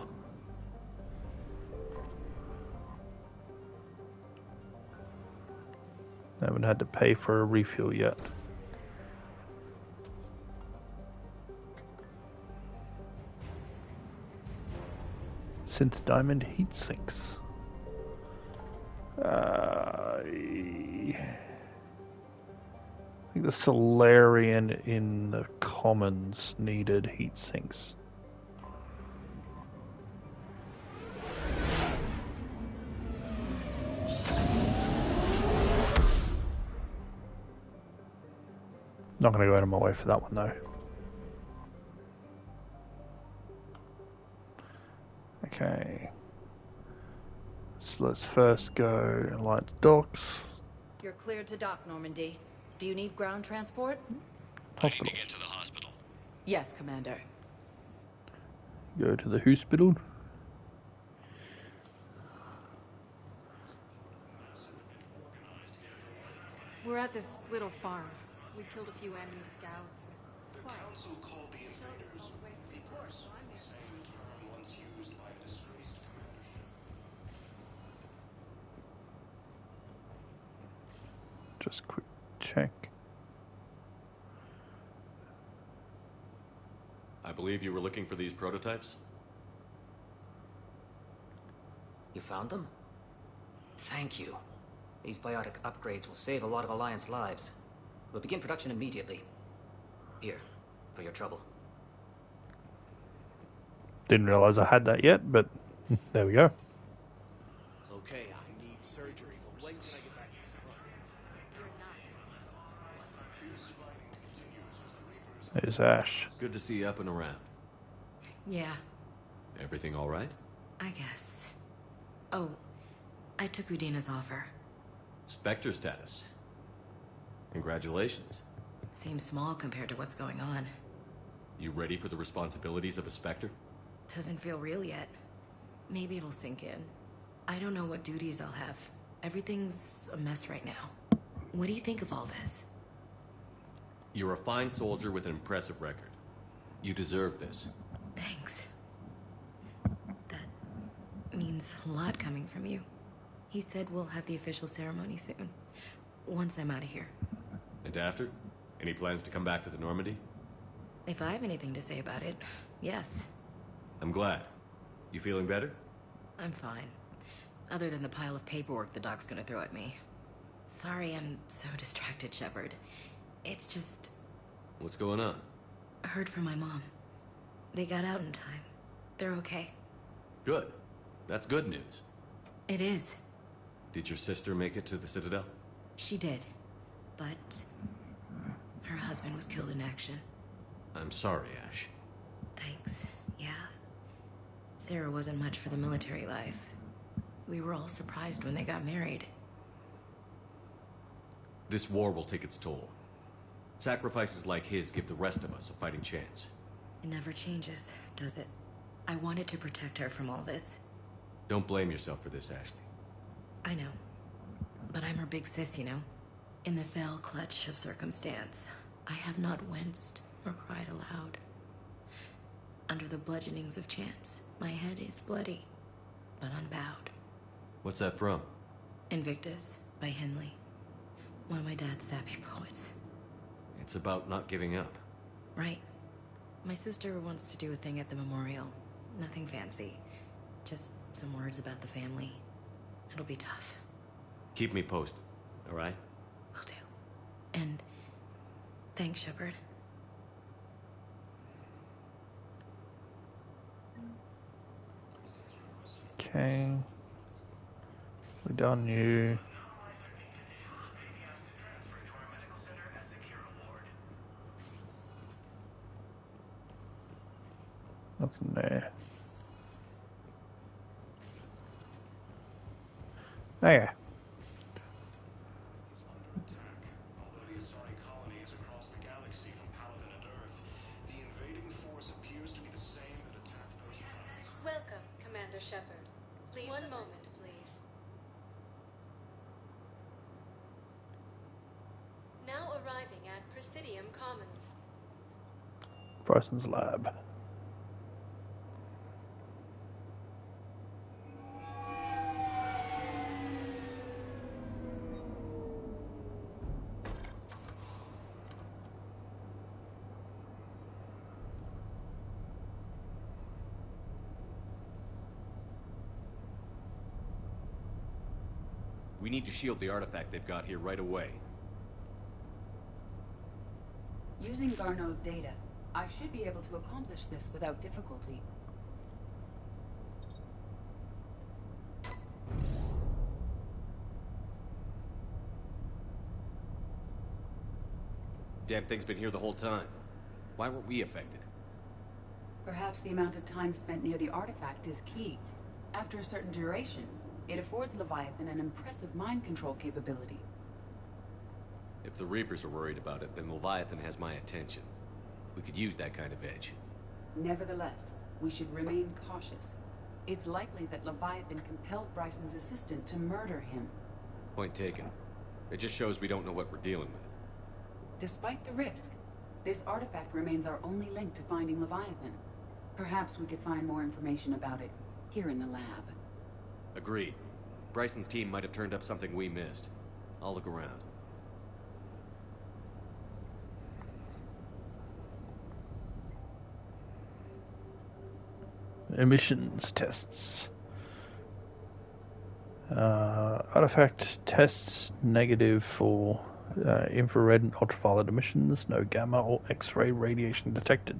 I haven't had to pay for a refuel yet. Synth diamond heat sinks. I think the Solarian in the Commons needed heat sinks. Not going to go out of my way for that one though. Okay. So let's first go Alliance docks. You're cleared to dock, Normandy. Do you need ground transport? Hospital. I need to get to the hospital. Yes, Commander. Go to the hospital. We're at this little farm. We killed a few enemy scouts. It's quiet. Council called the invaders. The course, the same term once used by a disgraced commander. Just quick check. I believe you were looking for these prototypes? You found them? Thank you. These biotic upgrades will save a lot of Alliance lives. We'll begin production immediately. Here, for your trouble. Didn't realize I had that yet, but there we go. Okay, I need surgery, but when can I get back to the front? You're not. There's Ash. Good to see you up and around. Yeah. Everything all right? I guess. Oh, I took Udina's offer. Spectre status. Congratulations. Seems small compared to what's going on. You ready for the responsibilities of a Spectre? Doesn't feel real yet. Maybe it'll sink in. I don't know what duties I'll have. Everything's a mess right now. What do you think of all this? You're a fine soldier with an impressive record. You deserve this. Thanks. That means a lot coming from you. He said we'll have the official ceremony soon. Once I'm out of here. And after? Any plans to come back to the Normandy? If I have anything to say about it, yes. I'm glad. You feeling better? I'm fine. Other than the pile of paperwork the doc's gonna throw at me. Sorry I'm so distracted, Shepard. It's just... What's going on? I heard from my mom. They got out in time. They're okay. Good. That's good news. It is. Did your sister make it to the Citadel? She did. But... her husband was killed in action. I'm sorry, Ash. Thanks. Yeah. Sarah wasn't much for the military life. We were all surprised when they got married. This war will take its toll. Sacrifices like his give the rest of us a fighting chance. It never changes, does it? I wanted to protect her from all this. Don't blame yourself for this, Ashley. I know. But I'm her big sis, you know? In the fell clutch of circumstance, I have not winced or cried aloud. Under the bludgeonings of chance, my head is bloody, but unbowed. What's that from? Invictus by Henley. One of my dad's sappy poets. It's about not giving up. Right. My sister wants to do a thing at the memorial. Nothing fancy. Just some words about the family. It'll be tough. Keep me posted, all right? Will do. And thanks, Shepard. Okay. We done you. Nothing there. Oh yeah. Welcome, Commander Shepard. Please, one moment, please. Now arriving at Presidium Commons. Bryson's lab. We need to shield the artifact they've got here right away. Using Garneau's data, I should be able to accomplish this without difficulty. Damn thing's been here the whole time. Why weren't we affected? Perhaps the amount of time spent near the artifact is key. After a certain duration, it affords Leviathan an impressive mind control capability. If the Reapers are worried about it, then Leviathan has my attention. We could use that kind of edge. Nevertheless, we should remain cautious. It's likely that Leviathan compelled Bryson's assistant to murder him. Point taken. It just shows we don't know what we're dealing with. Despite the risk, this artifact remains our only link to finding Leviathan. Perhaps we could find more information about it here in the lab. Agreed. Bryson's team might have turned up something we missed. I'll look around. Emissions tests. Artifact tests negative for infrared and ultraviolet emissions. No gamma or X-ray radiation detected.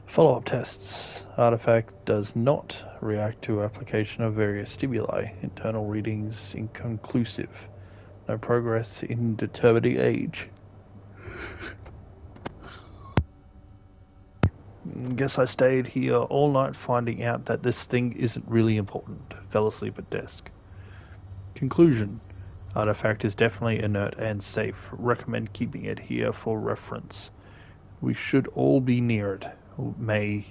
Follow-up tests. Artifact does not react to application of various stimuli. Internal readings inconclusive. No progress in determining age. Guess I stayed here all night finding out that this thing isn't really important. Fell asleep at desk. Conclusion. Artifact is definitely inert and safe. Recommend keeping it here for reference. We should all be near it. May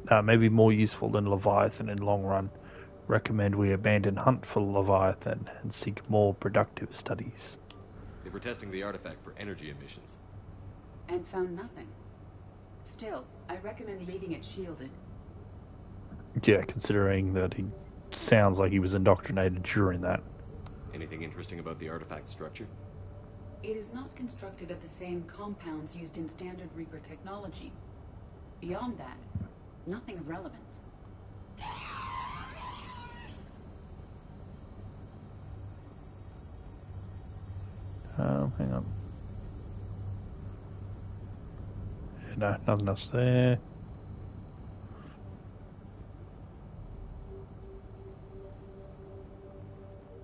be more useful than Leviathan in long run. Recommend we abandon hunt for Leviathan and seek more productive studies. They were testing the artifact for energy emissions. And found nothing. Still, I recommend leaving it shielded. Yeah, considering that he sounds like he was indoctrinated during that. Anything interesting about the artifact structure? It is not constructed of the same compounds used in standard Reaper technology. Beyond that, nothing of relevance. Hang on. No, nothing else there.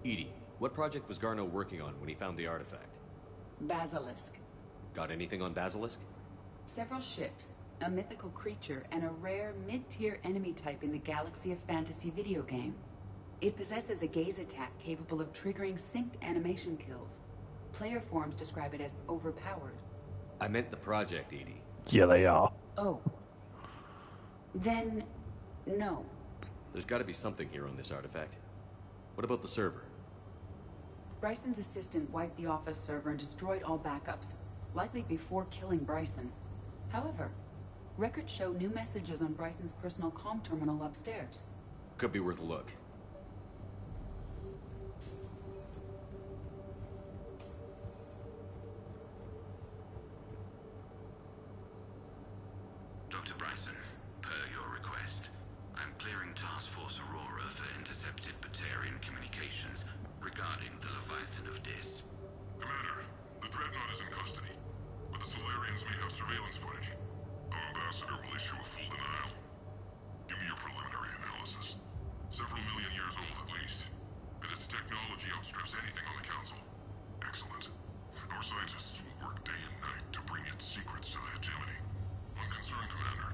EDI, what project was Garneau working on when he found the artifact? Basilisk. Got anything on Basilisk? Several ships, a mythical creature, and a rare mid-tier enemy type in the Galaxy of Fantasy video game. It possesses a gaze attack capable of triggering synced animation kills. Player forums describe it as overpowered. I meant the project, EDI. Yeah, they are. Oh. Then, no. There's got to be something here on this artifact. What about the server? Bryson's assistant wiped the office server and destroyed all backups, likely before killing Bryson. However, records show new messages on Bryson's personal comm terminal upstairs. Could be worth a look. Dr. Bryson, per your request, I'm clearing Task Force Aurora for intercepted Batarian communications regarding the Leviathan of Dis. Commander, the Dreadnought is in custody, but the Solarians may have surveillance footage. Our ambassador will issue a full denial. Give me your preliminary analysis. Several million years old at least. And its technology outstrips anything on the Council. Excellent. Our scientists will work day and night to bring its secrets to the hegemony. One concern, Commander.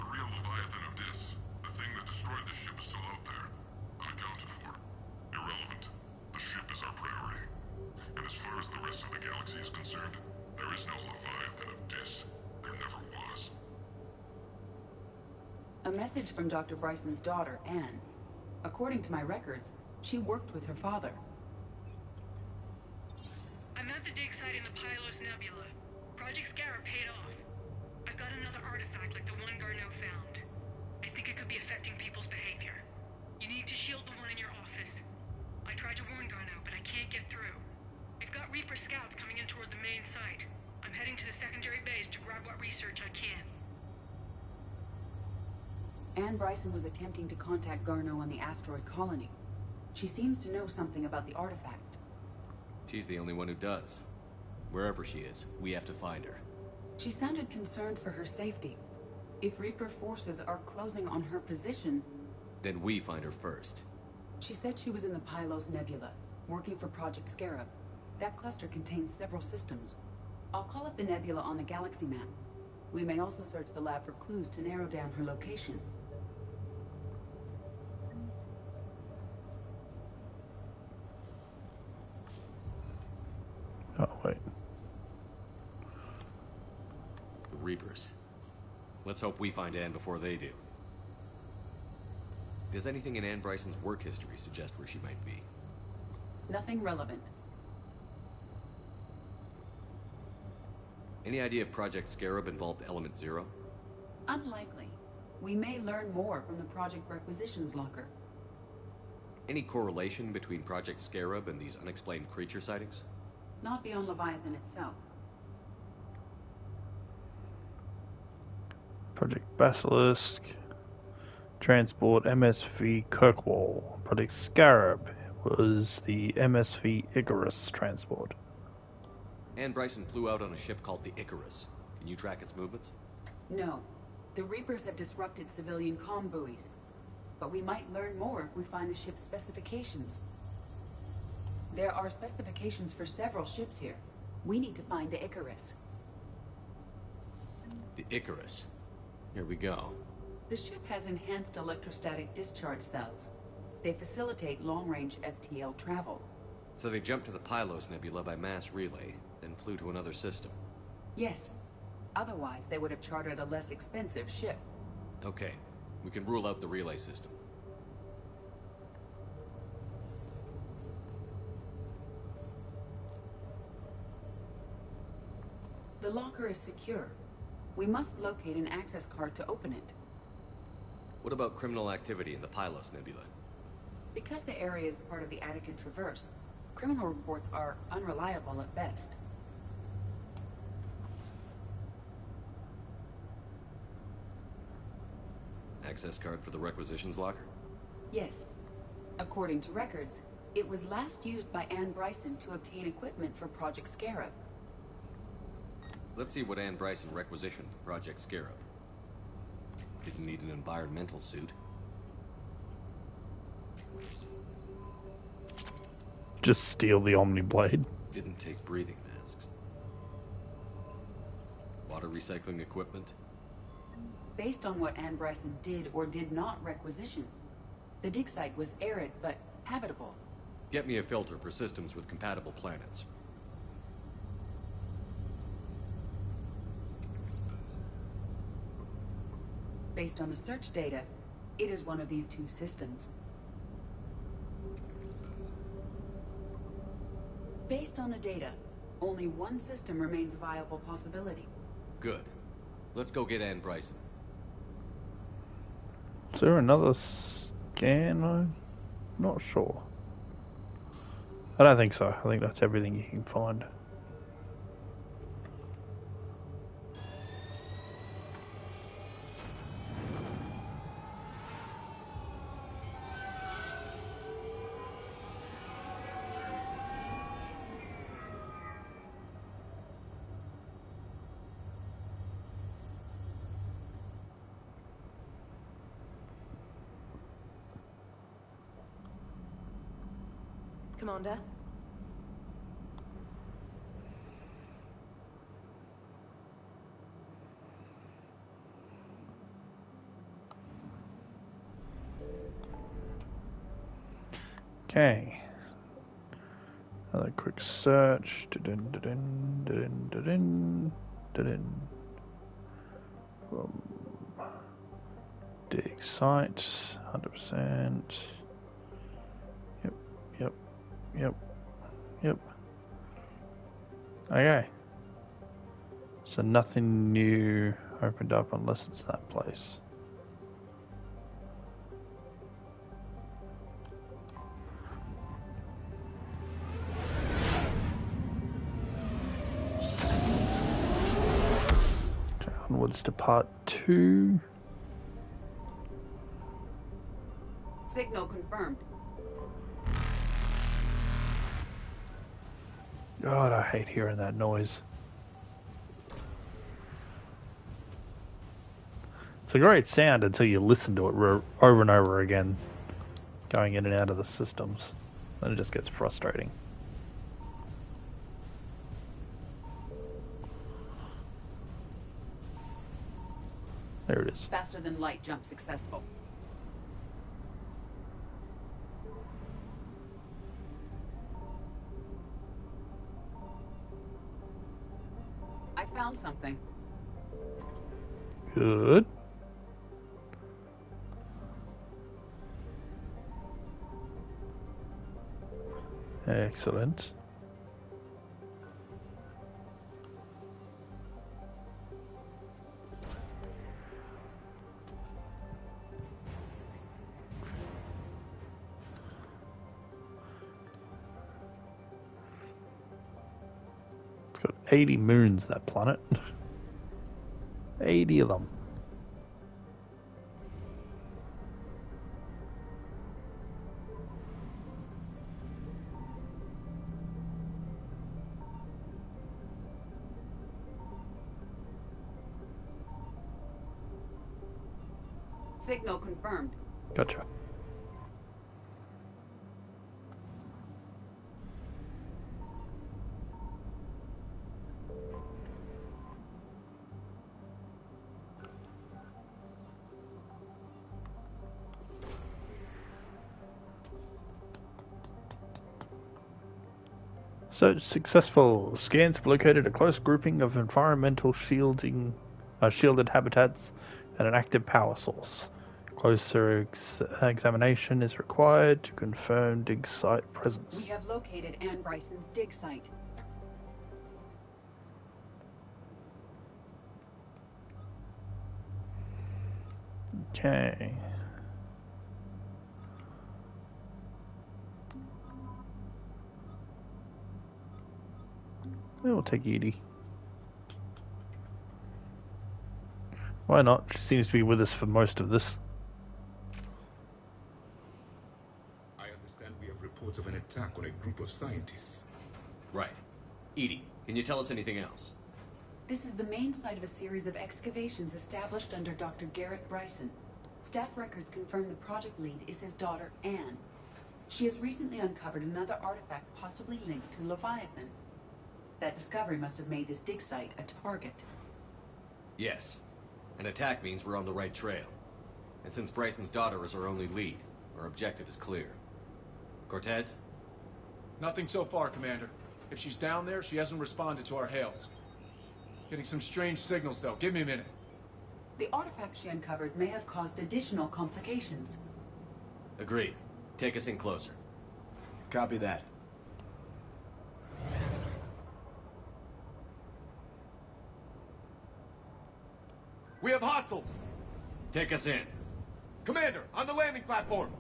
The real Leviathan of Dis, the thing that destroyed the ship, is still out there. Unaccounted for. Irrelevant. The ship is our priority. And as far as the rest of the galaxy is concerned, there is no Leviathan of Dis. There never was. A message from Dr. Bryson's daughter, Anne. According to my records, she worked with her father. I'm at the dig site in the Pylos Nebula. Project Scarab paid off. I've got another artifact like the one Garneau found. I think it could be affecting people's behavior. You need to shield the one in your office. I tried to warn Garneau, but I can't get through. We've got Reaper scouts coming in toward the main site. I'm heading to the secondary base to grab what research I can. Anne Bryson was attempting to contact Garneau on the asteroid colony. She seems to know something about the artifact. She's the only one who does. Wherever she is, we have to find her. She sounded concerned for her safety. If Reaper forces are closing on her position... Then we find her first. She said she was in the Pylos Nebula, working for Project Scarab. That cluster contains several systems. I'll call up the nebula on the galaxy map. We may also search the lab for clues to narrow down her location. Oh, wait. The Reapers. Let's hope we find Anne before they do. Does anything in Anne Bryson's work history suggest where she might be? Nothing relevant. Any idea if Project Scarab involved Element Zero? Unlikely. We may learn more from the Project Requisitions Locker. Any correlation between Project Scarab and these unexplained creature sightings? Not beyond Leviathan itself. Project Basilisk. Transport MSV Kirkwall. Project Scarab was the MSV Icarus transport. Anne Bryson flew out on a ship called the Icarus. Can you track its movements? No. The Reapers have disrupted civilian comm buoys. But we might learn more if we find the ship's specifications. There are specifications for several ships here. We need to find the Icarus. The Icarus? Here we go. The ship has enhanced electrostatic discharge cells. They facilitate long-range FTL travel. So they jumped to the Pylos Nebula by mass relay, then flew to another system. Yes. Otherwise, they would have chartered a less expensive ship. Okay, we can rule out the relay system. The locker is secure. We must locate an access card to open it. What about criminal activity in the Pylos Nebula? Because the area is part of the Attica Traverse, criminal reports are unreliable at best. Access card for the requisitions locker? Yes. According to records, it was last used by Anne Bryson to obtain equipment for Project Scarab. Let's see what Anne Bryson requisitioned for Project Scarab. Didn't need an environmental suit. Just steal the Omni Blade. Didn't take breathing masks. Water recycling equipment. Based on what Anne Bryson did or did not requisition, the dig site was arid but habitable. Get me a filter for systems with compatible planets. Based on the search data, it is one of these two systems. Based on the data, only one system remains a viable possibility. Good. Let's go get Anne Bryson. Is there another scan? I'm not sure. I don't think so. I think that's everything you can find. Commander? Okay. Another quick search. Dig site. 100%. Yep. Okay. So nothing new opened up unless it's that place. Okay, onwards to part 2. Signal confirmed. God, I hate hearing that noise. It's a great sound until you listen to it over and over again, going in and out of the systems. Then it just gets frustrating. There it is. Faster than light jump successful. I found something. Good. Excellent. It's got 80 moons, that planet. 80 of them. Signal confirmed. Gotcha. So, successful scans have located a close grouping of environmental shielded habitats and an active power source. Closer examination is required to confirm dig site presence. We have located Anne Bryson's dig site. Okay. We'll take Edie. Why not? She seems to be with us for most of this. I understand we have reports of an attack on a group of scientists. Right. Edie, can you tell us anything else? This is the main site of a series of excavations established under Dr. Garrett Bryson. Staff records confirm the project lead is his daughter, Anne. She has recently uncovered another artifact possibly linked to Leviathan. That discovery must have made this dig site a target. Yes. An attack means we're on the right trail. And since Bryson's daughter is our only lead, our objective is clear. Cortez? Nothing so far, Commander. If she's down there, she hasn't responded to our hails. Getting some strange signals, though. Give me a minute. The artifact she uncovered may have caused additional complications. Agreed. Take us in closer. Copy that. We have hostiles! Take us in. Commander, on the landing platform!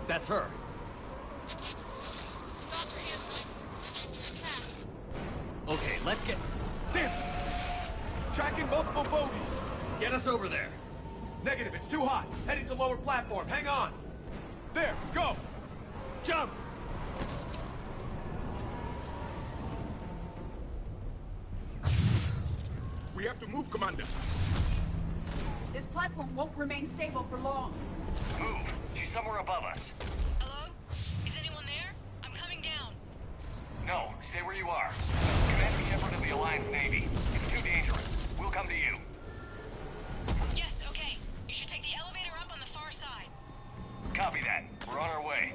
That's her. Okay, let's get... Damn! Tracking multiple bogies! Get us over there. Negative, it's too hot. Heading to lower platform, hang on! There, go! Jump! We have to move, Commander. This platform won't remain stable for long. Move. She's somewhere above us. Hello? Is anyone there? I'm coming down. No, stay where you are. Commander Shepard of the Alliance Navy. It's too dangerous. We'll come to you. Yes, okay. You should take the elevator up on the far side. Copy that. We're on our way.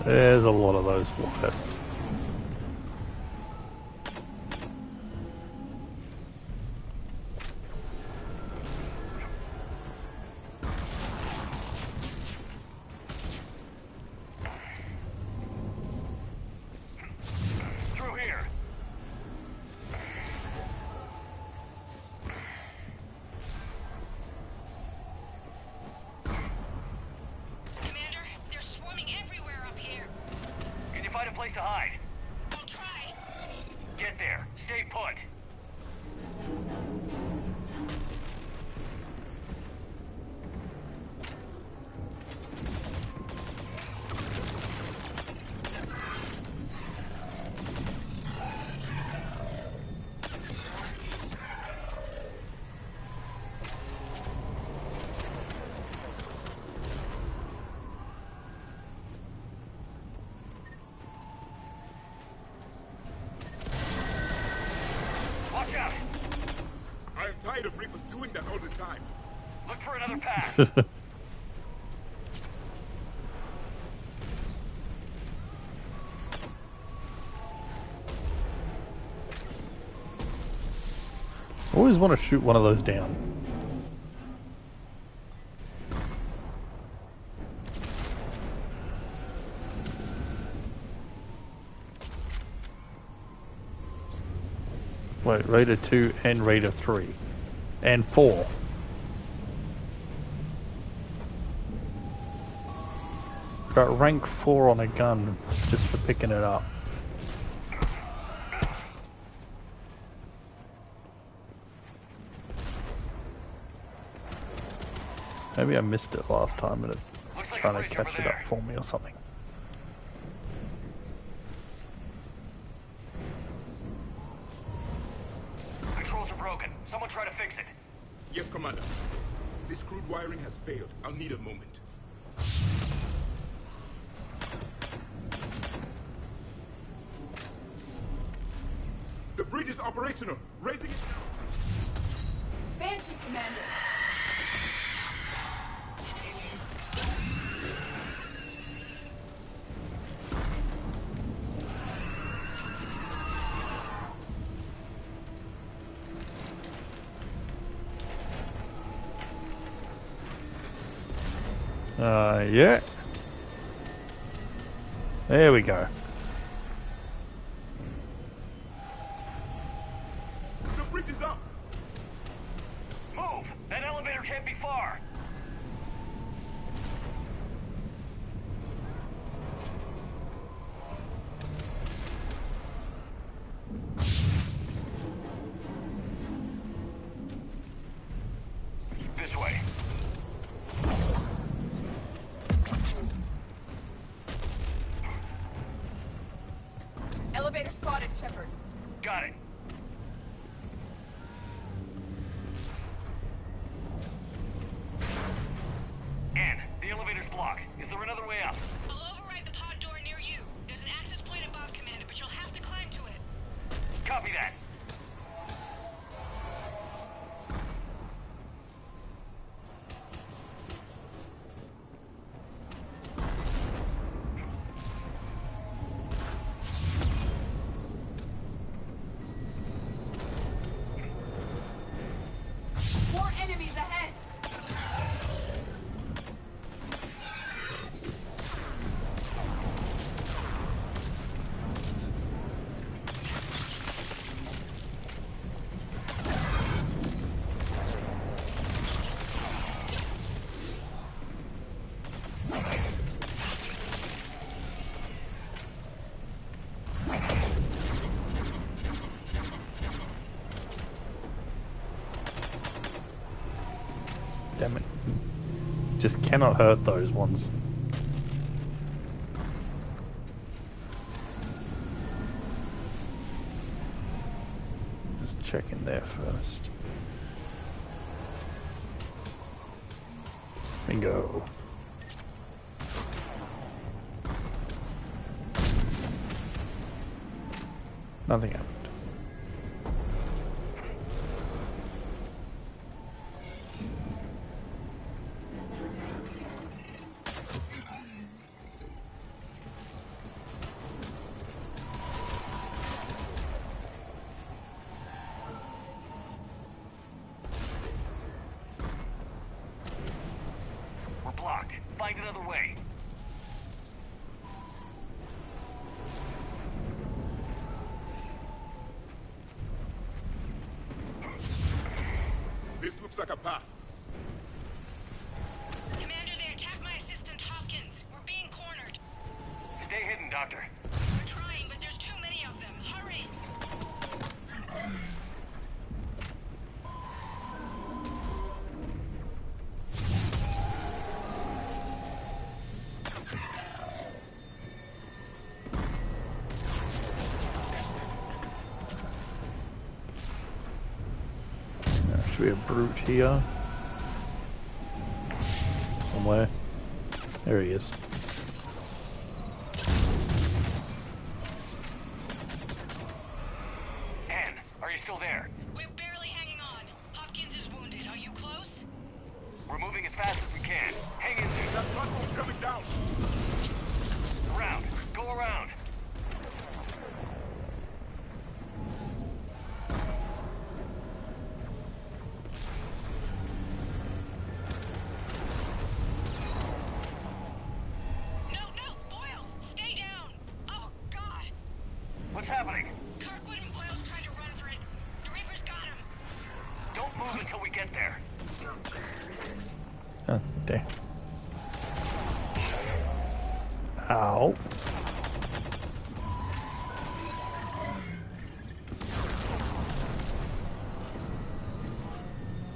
There's a lot of those wires. Through here. Commander, they're swarming everywhere up here. Can you find a place to hide? I'll try. Get there. Stay put. Watch out! I am tired of Reapers doing that all the time. Look for another path. I always want to shoot one of those down. Wait, Raider 2 and Raider 3. And 4. Got rank 4 on a gun just for picking it up. Maybe I missed it last time and it's Looks like trying a to bridge catch over it up there. for me or something. Controls are broken. Someone try to fix it. Yes, Commander. This crude wiring has failed. I'll need a moment. The bridge is operational. Raising it now. Banshee, Commander. Yeah. There we go. The bridge is up. Move! That elevator can't be far. This way. Elevator spotted, Shepard. Got it. Anne, the elevator's blocked. Is there another way up? I'll override the pod door near you. There's an access point above, Commander, but you'll have to climb to it. Copy that. More enemies ahead. Damn it. Just cannot hurt those ones. Just check in there first. Bingo. Nothing happened. We're blocked. Find another way. This looks like a path. Commander, they attacked my assistant, Hopkins. We're being cornered. Stay hidden, Doctor. We're trying, but there's too many of them. Hurry! There should be a brute here. Somewhere. There he is. Anne, are you still there? We're barely hanging on. Hopkins is wounded. Are you close? We're moving as fast as we can. Hang in there. That platform's coming down. Around. Go around. No, no! Boyles, stay down! Oh, God! What's happening? Kirkwood and Boyles tried to run for it. The Reapers got him. Don't move until we get there. Oh, damn. Ow.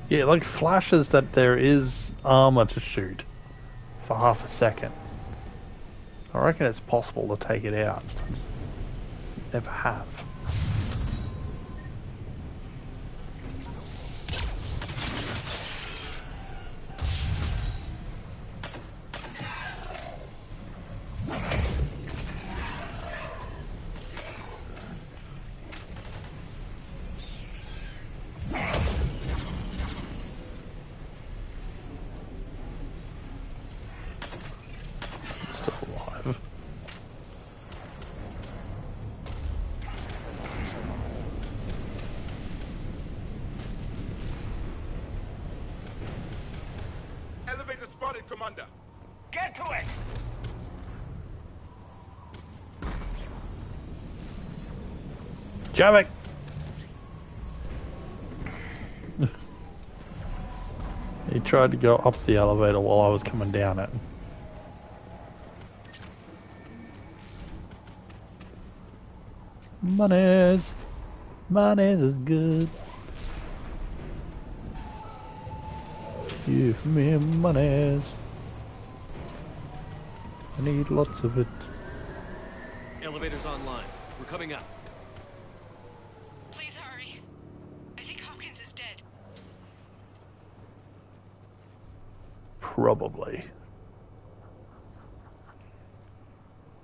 Yeah, it like flashes that there is armor to shoot for half a second. I reckon it's possible to take it out. I just never have. Commander. Get to it! Javik! He tried to go up the elevator while I was coming down it. Monies! Monies is good. Give me monies. I need lots of it. Elevator's online. We're coming up. Please hurry. I think Hopkins is dead. Probably.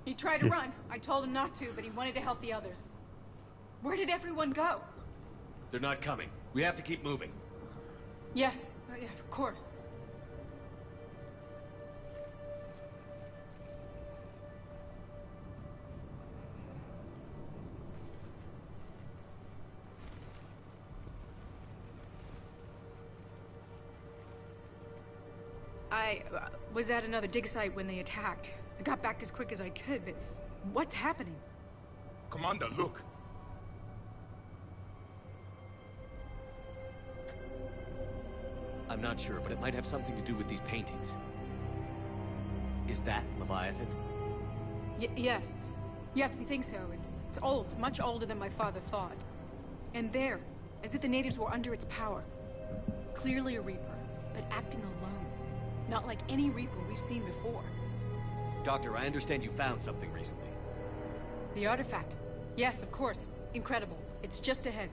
He tried to run. I told him not to, but he wanted to help the others. Where did everyone go? They're not coming. We have to keep moving. Yes, yeah, of course. I was at another dig site when they attacked. I got back as quick as I could, but what's happening? Commander, look. I'm not sure, but it might have something to do with these paintings. Is that Leviathan? Yes. Yes, we think so. It's old, much older than my father thought. And there, as if the natives were under its power. Clearly a Reaper, but acting alone. Not like any Reaper we've seen before. Doctor, I understand you found something recently. The artifact. Yes, of course. Incredible. It's just ahead.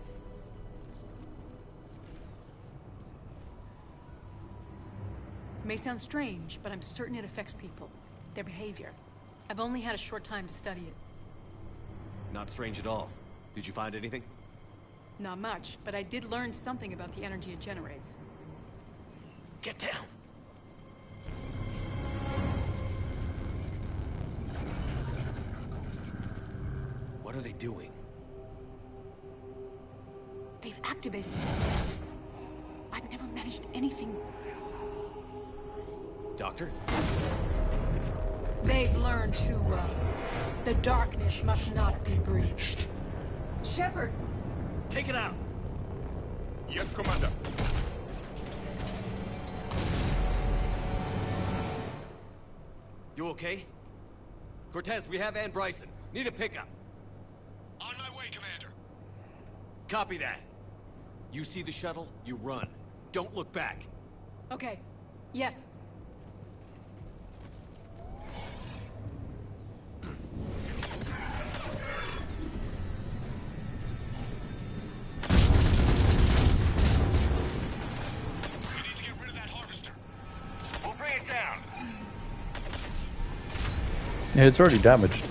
May sound strange, but I'm certain it affects people. Their behavior. I've only had a short time to study it. Not strange at all. Did you find anything? Not much, but I did learn something about the energy it generates. Get down! What are they doing? They've activated it. I've never managed anything. Doctor? They've learned too well. The darkness must not be breached. Shepard! Take it out! Yes, Commander. You okay? Cortez, we have Ann Bryson. Need a pickup. On my way, Commander. Copy that. You see the shuttle, you run. Don't look back. Okay. Yes. We need to get rid of that harvester. We'll bring it down. Yeah, it's already damaged.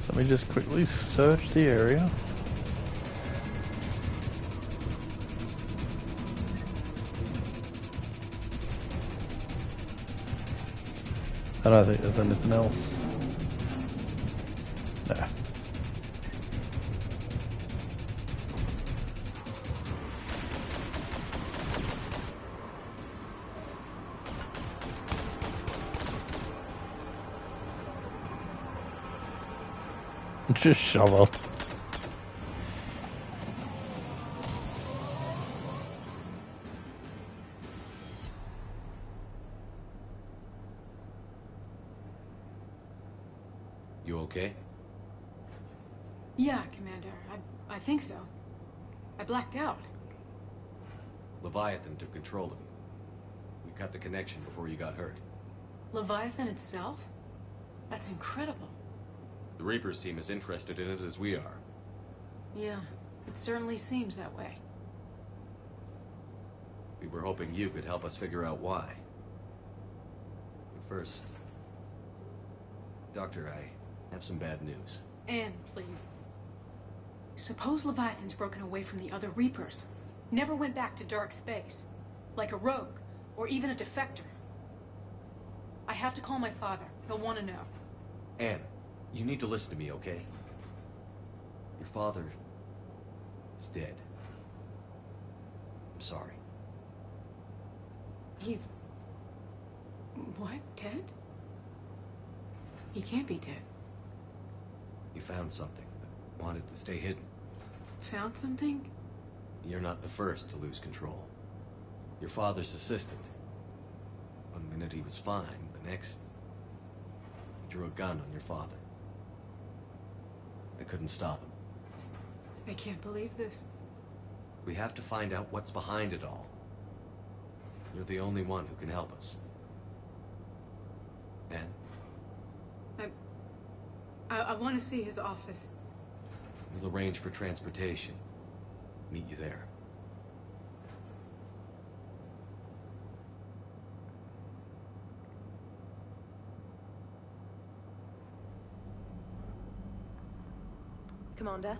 Let me just quickly search the area. I don't think there's anything else. No. Just shovel. You okay? Yeah, Commander. I think so. I blacked out. Leviathan took control of him. We cut the connection before you got hurt. Leviathan itself? That's incredible. The Reapers seem as interested in it as we are. Yeah, It certainly seems that way. We were hoping you could help us figure out why. But first... Doctor, I have some bad news. Anne, please. Suppose Leviathan's broken away from the other Reapers. Never went back to dark space. Like a rogue, or even a defector. I have to call my father. He'll want to know. Anne, you need to listen to me, okay? Your father is dead. I'm sorry. He's... what? Dead? He can't be dead. He found something, but wanted to stay hidden. Found something? You're not the first to lose control. Your father's assistant. One minute he was fine, the next... he drew a gun on your father. I couldn't stop him. I can't believe this. We have to find out what's behind it all. You're the only one who can help us. Anne? I want to see his office. We'll arrange for transportation. Meet you there. Commander?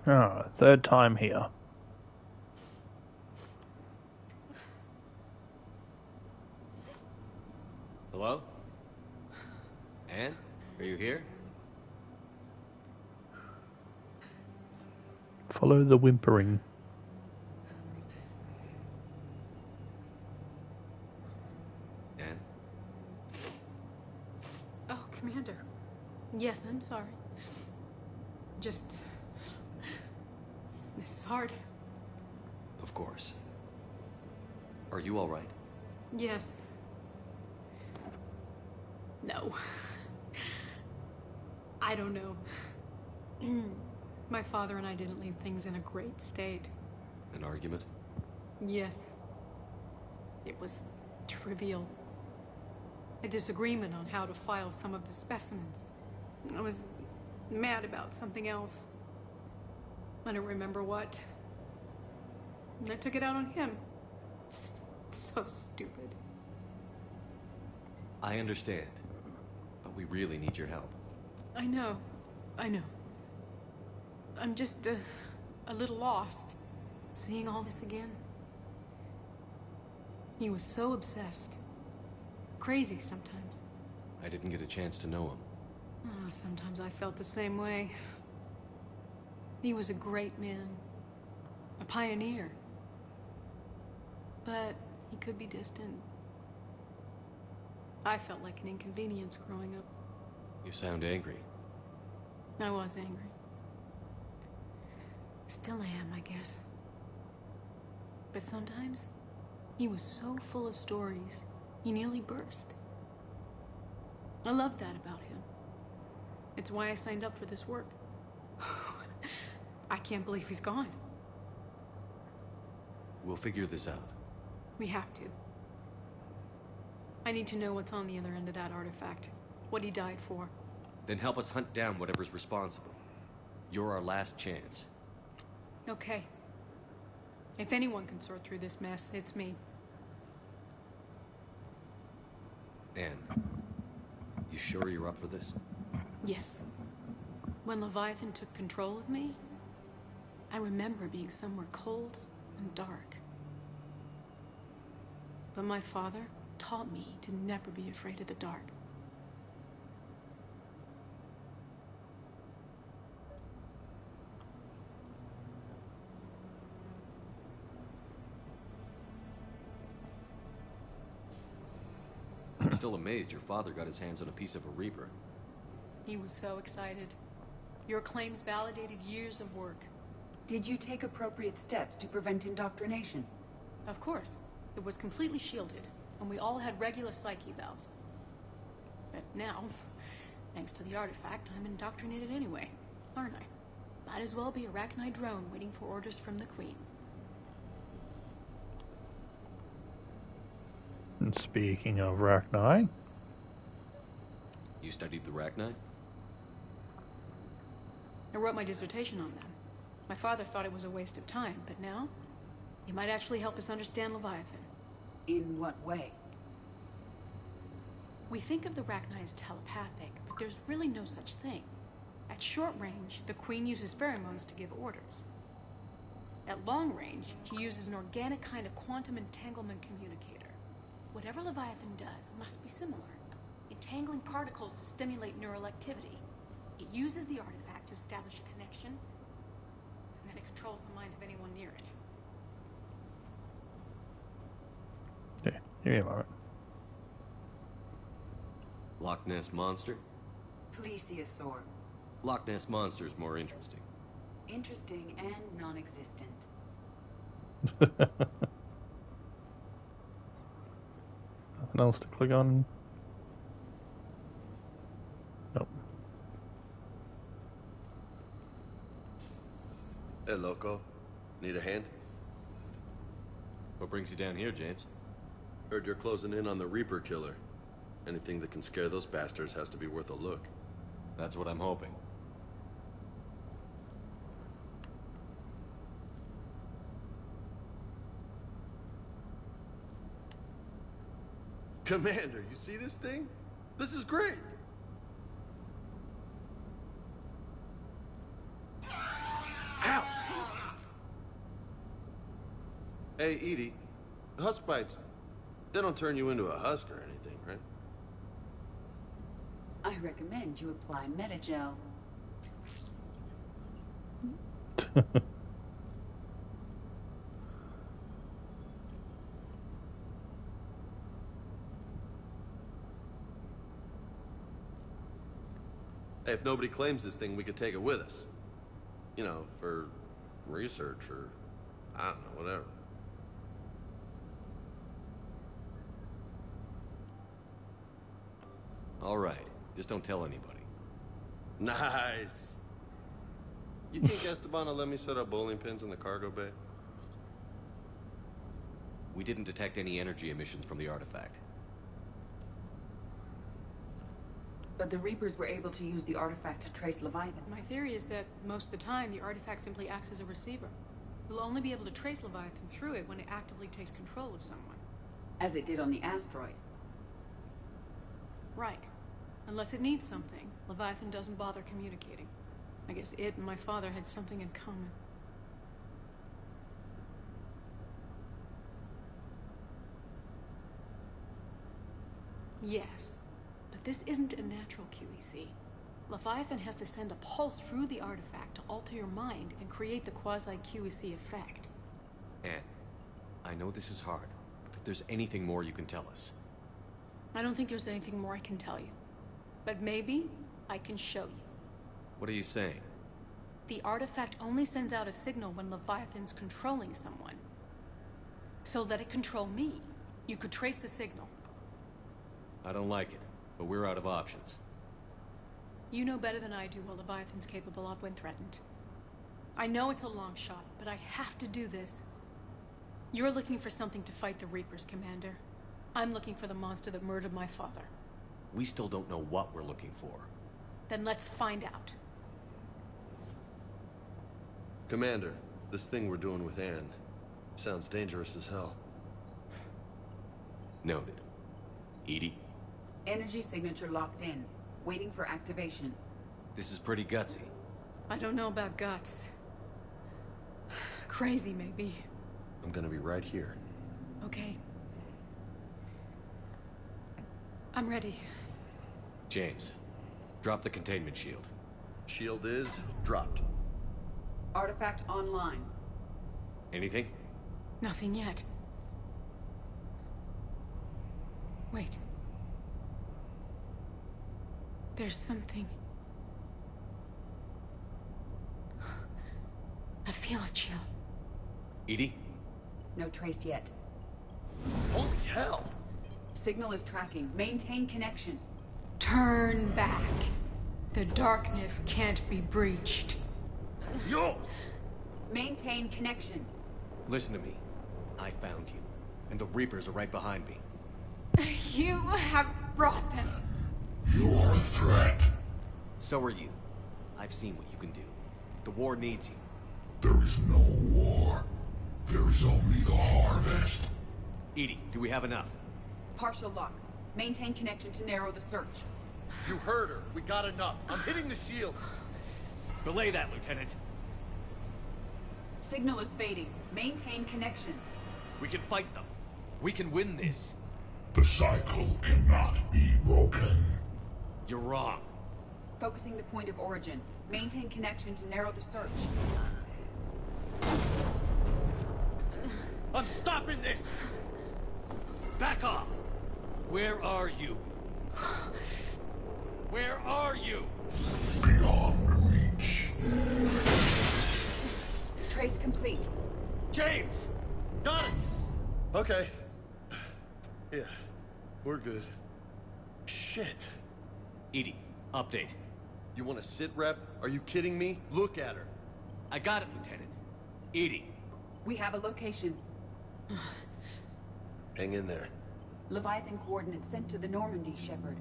Ah, third time here. Hello? Anne? Are you here? Follow the whimpering. Anne? Oh, Commander. Yes, I'm sorry. Just... this is hard. Of course. Are you all right? Yes. No. I don't know. My father and I didn't leave things in a great state. An argument? Yes. It was trivial. A disagreement on how to file some of the specimens. I was mad about something else. I don't remember what. And I took it out on him. So stupid. I understand. But we really need your help. I know. I know. I'm just a little lost. Seeing all this again. He was so obsessed. Crazy sometimes. I didn't get a chance to know him. Oh, sometimes I felt the same way. He was a great man. A pioneer. But he could be distant. I felt like an inconvenience growing up. You sound angry. I was angry. Still am, I guess. But sometimes, he was so full of stories, he nearly burst. I love that about him. It's why I signed up for this work. I can't believe he's gone. We'll figure this out. We have to. I need to know what's on the other end of that artifact. What he died for. Then help us hunt down whatever's responsible. You're our last chance. Okay. If anyone can sort through this mess, it's me. Anne, you sure you're up for this? Yes. When Leviathan took control of me, I remember being somewhere cold and dark. But my father taught me to never be afraid of the dark. I'm still amazed your father got his hands on a piece of a Reaper. He was so excited. Your claims validated years of work. Did you take appropriate steps to prevent indoctrination? Of course. It was completely shielded, and we all had regular psych evals. But now, thanks to the artifact, I'm indoctrinated anyway, aren't I? Might as well be a Rachni drone waiting for orders from the Queen. And speaking of Rachni, You studied the Rachni? I wrote my dissertation on them. My father thought it was a waste of time, but now, he might actually help us understand Leviathan. In what way? We think of the Rachni as telepathic, but there's really no such thing. At short range, the Queen uses pheromones to give orders. At long range, she uses an organic kind of quantum entanglement communicator. Whatever Leviathan does must be similar, entangling particles to stimulate neural activity. It uses the artifact to establish a connection, and then it controls the mind of anyone near it. okay, give me a moment. Loch Ness Monster? Plesiosaur. Loch Ness Monster is more interesting. Interesting and non-existent. Nothing else to click on? Nope. Hey, Loco. Need a hand? What brings you down here, James? Heard you're closing in on the Reaper killer. Anything that can scare those bastards has to be worth a look. That's what I'm hoping. Commander, you see this thing? This is great! Ouch! Hey, Edie. Husk bites, they don't turn you into a husk or anything, right? I recommend you apply Metagel. Hey, if nobody claims this thing, we could take it with us. You know, for research or, I don't know, whatever. All right. Just don't tell anybody. Nice. You think Esteban will let me set up bowling pins in the cargo bay? We didn't detect any energy emissions from the artifact. But the Reapers were able to use the artifact to trace Leviathan. My theory is that most of the time, the artifact simply acts as a receiver. We'll only be able to trace Leviathan through it when it actively takes control of someone. As it did on the asteroid. Right. Unless it needs something, Leviathan doesn't bother communicating. I guess it and my father had something in common. Yes, but this isn't a natural QEC. Leviathan has to send a pulse through the artifact to alter your mind and create the quasi-QEC effect. Anne, I know this is hard, but if there's anything more you can tell us. I don't think there's anything more I can tell you. But maybe I can show you. What are you saying? The artifact only sends out a signal when Leviathan's controlling someone. So let it control me. You could trace the signal. I don't like it, but we're out of options. You know better than I do what Leviathan's capable of when threatened. I know it's a long shot, but I have to do this. You're looking for something to fight the Reapers, Commander. I'm looking for the monster that murdered my father. We still don't know what we're looking for. Then let's find out. Commander, this thing we're doing with Anne sounds dangerous as hell. Noted. Edie? Energy signature locked in. Waiting for activation. This is pretty gutsy. I don't know about guts. Crazy, maybe. I'm gonna be right here. Okay. I'm ready. James, drop the containment shield. Shield is dropped. Artifact online. Anything? Nothing yet. Wait. There's something. I feel a chill. EDI? No trace yet. Holy hell! Signal is tracking. Maintain connection. Turn back. The darkness can't be breached. Yo! Maintain connection. Listen to me. I found you, and the Reapers are right behind me. You have brought them. You are a threat. So are you. I've seen what you can do. The war needs you. There is no war. There is only the harvest. EDI, do we have enough? Partial lock. Maintain connection to narrow the search. You heard her. We got enough. I'm hitting the shield. Belay that, Lieutenant. Signal is fading. Maintain connection. We can fight them. We can win this. The cycle cannot be broken. You're wrong. Focusing the point of origin. Maintain connection to narrow the search. I'm stopping this! Back off! Where are you? Where are you? Beyond reach. Trace complete. James! Got it! Okay. Yeah, we're good. Shit. EDI, update. You want to sit rep? Are you kidding me? Look at her. I got it, Lieutenant. EDI. We have a location. Hang in there. Leviathan coordinates sent to the Normandy, Shepard.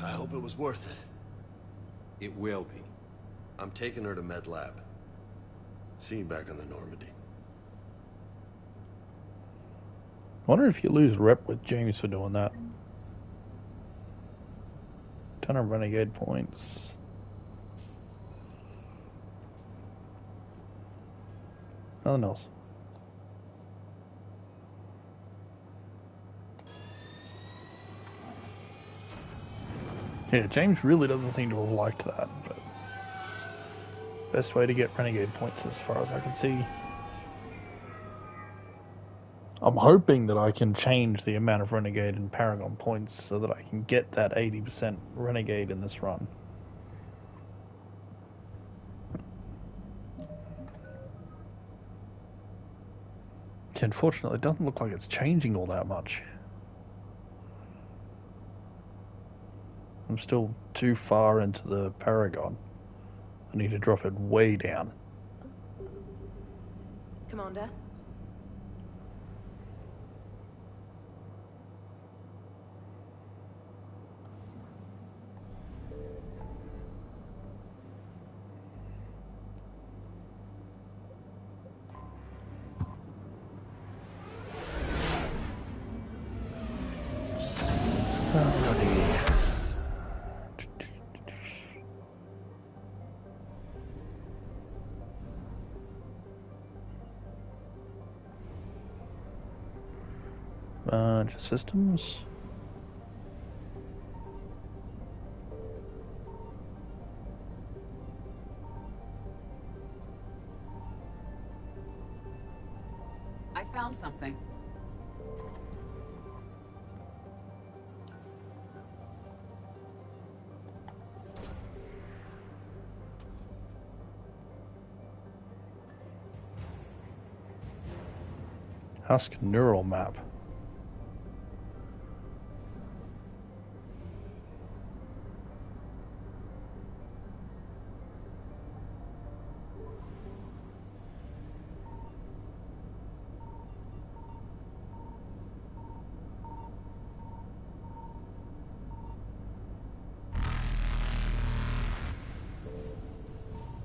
I hope it was worth it. It will be. I'm taking her to Med Lab. See you back on the Normandy. I wonder if you lose rep with James for doing that. Ton of renegade points. Nothing else. Yeah, James really doesn't seem to have liked that, but best way to get renegade points as far as I can see. I'm hoping that I can change the amount of renegade and paragon points so that I can get that 80% renegade in this run. Unfortunately, it doesn't look like it's changing all that much. I'm still too far into the paragon. I need to drop it way down. Commander? Bunch of systems. I found something. Husk neural map.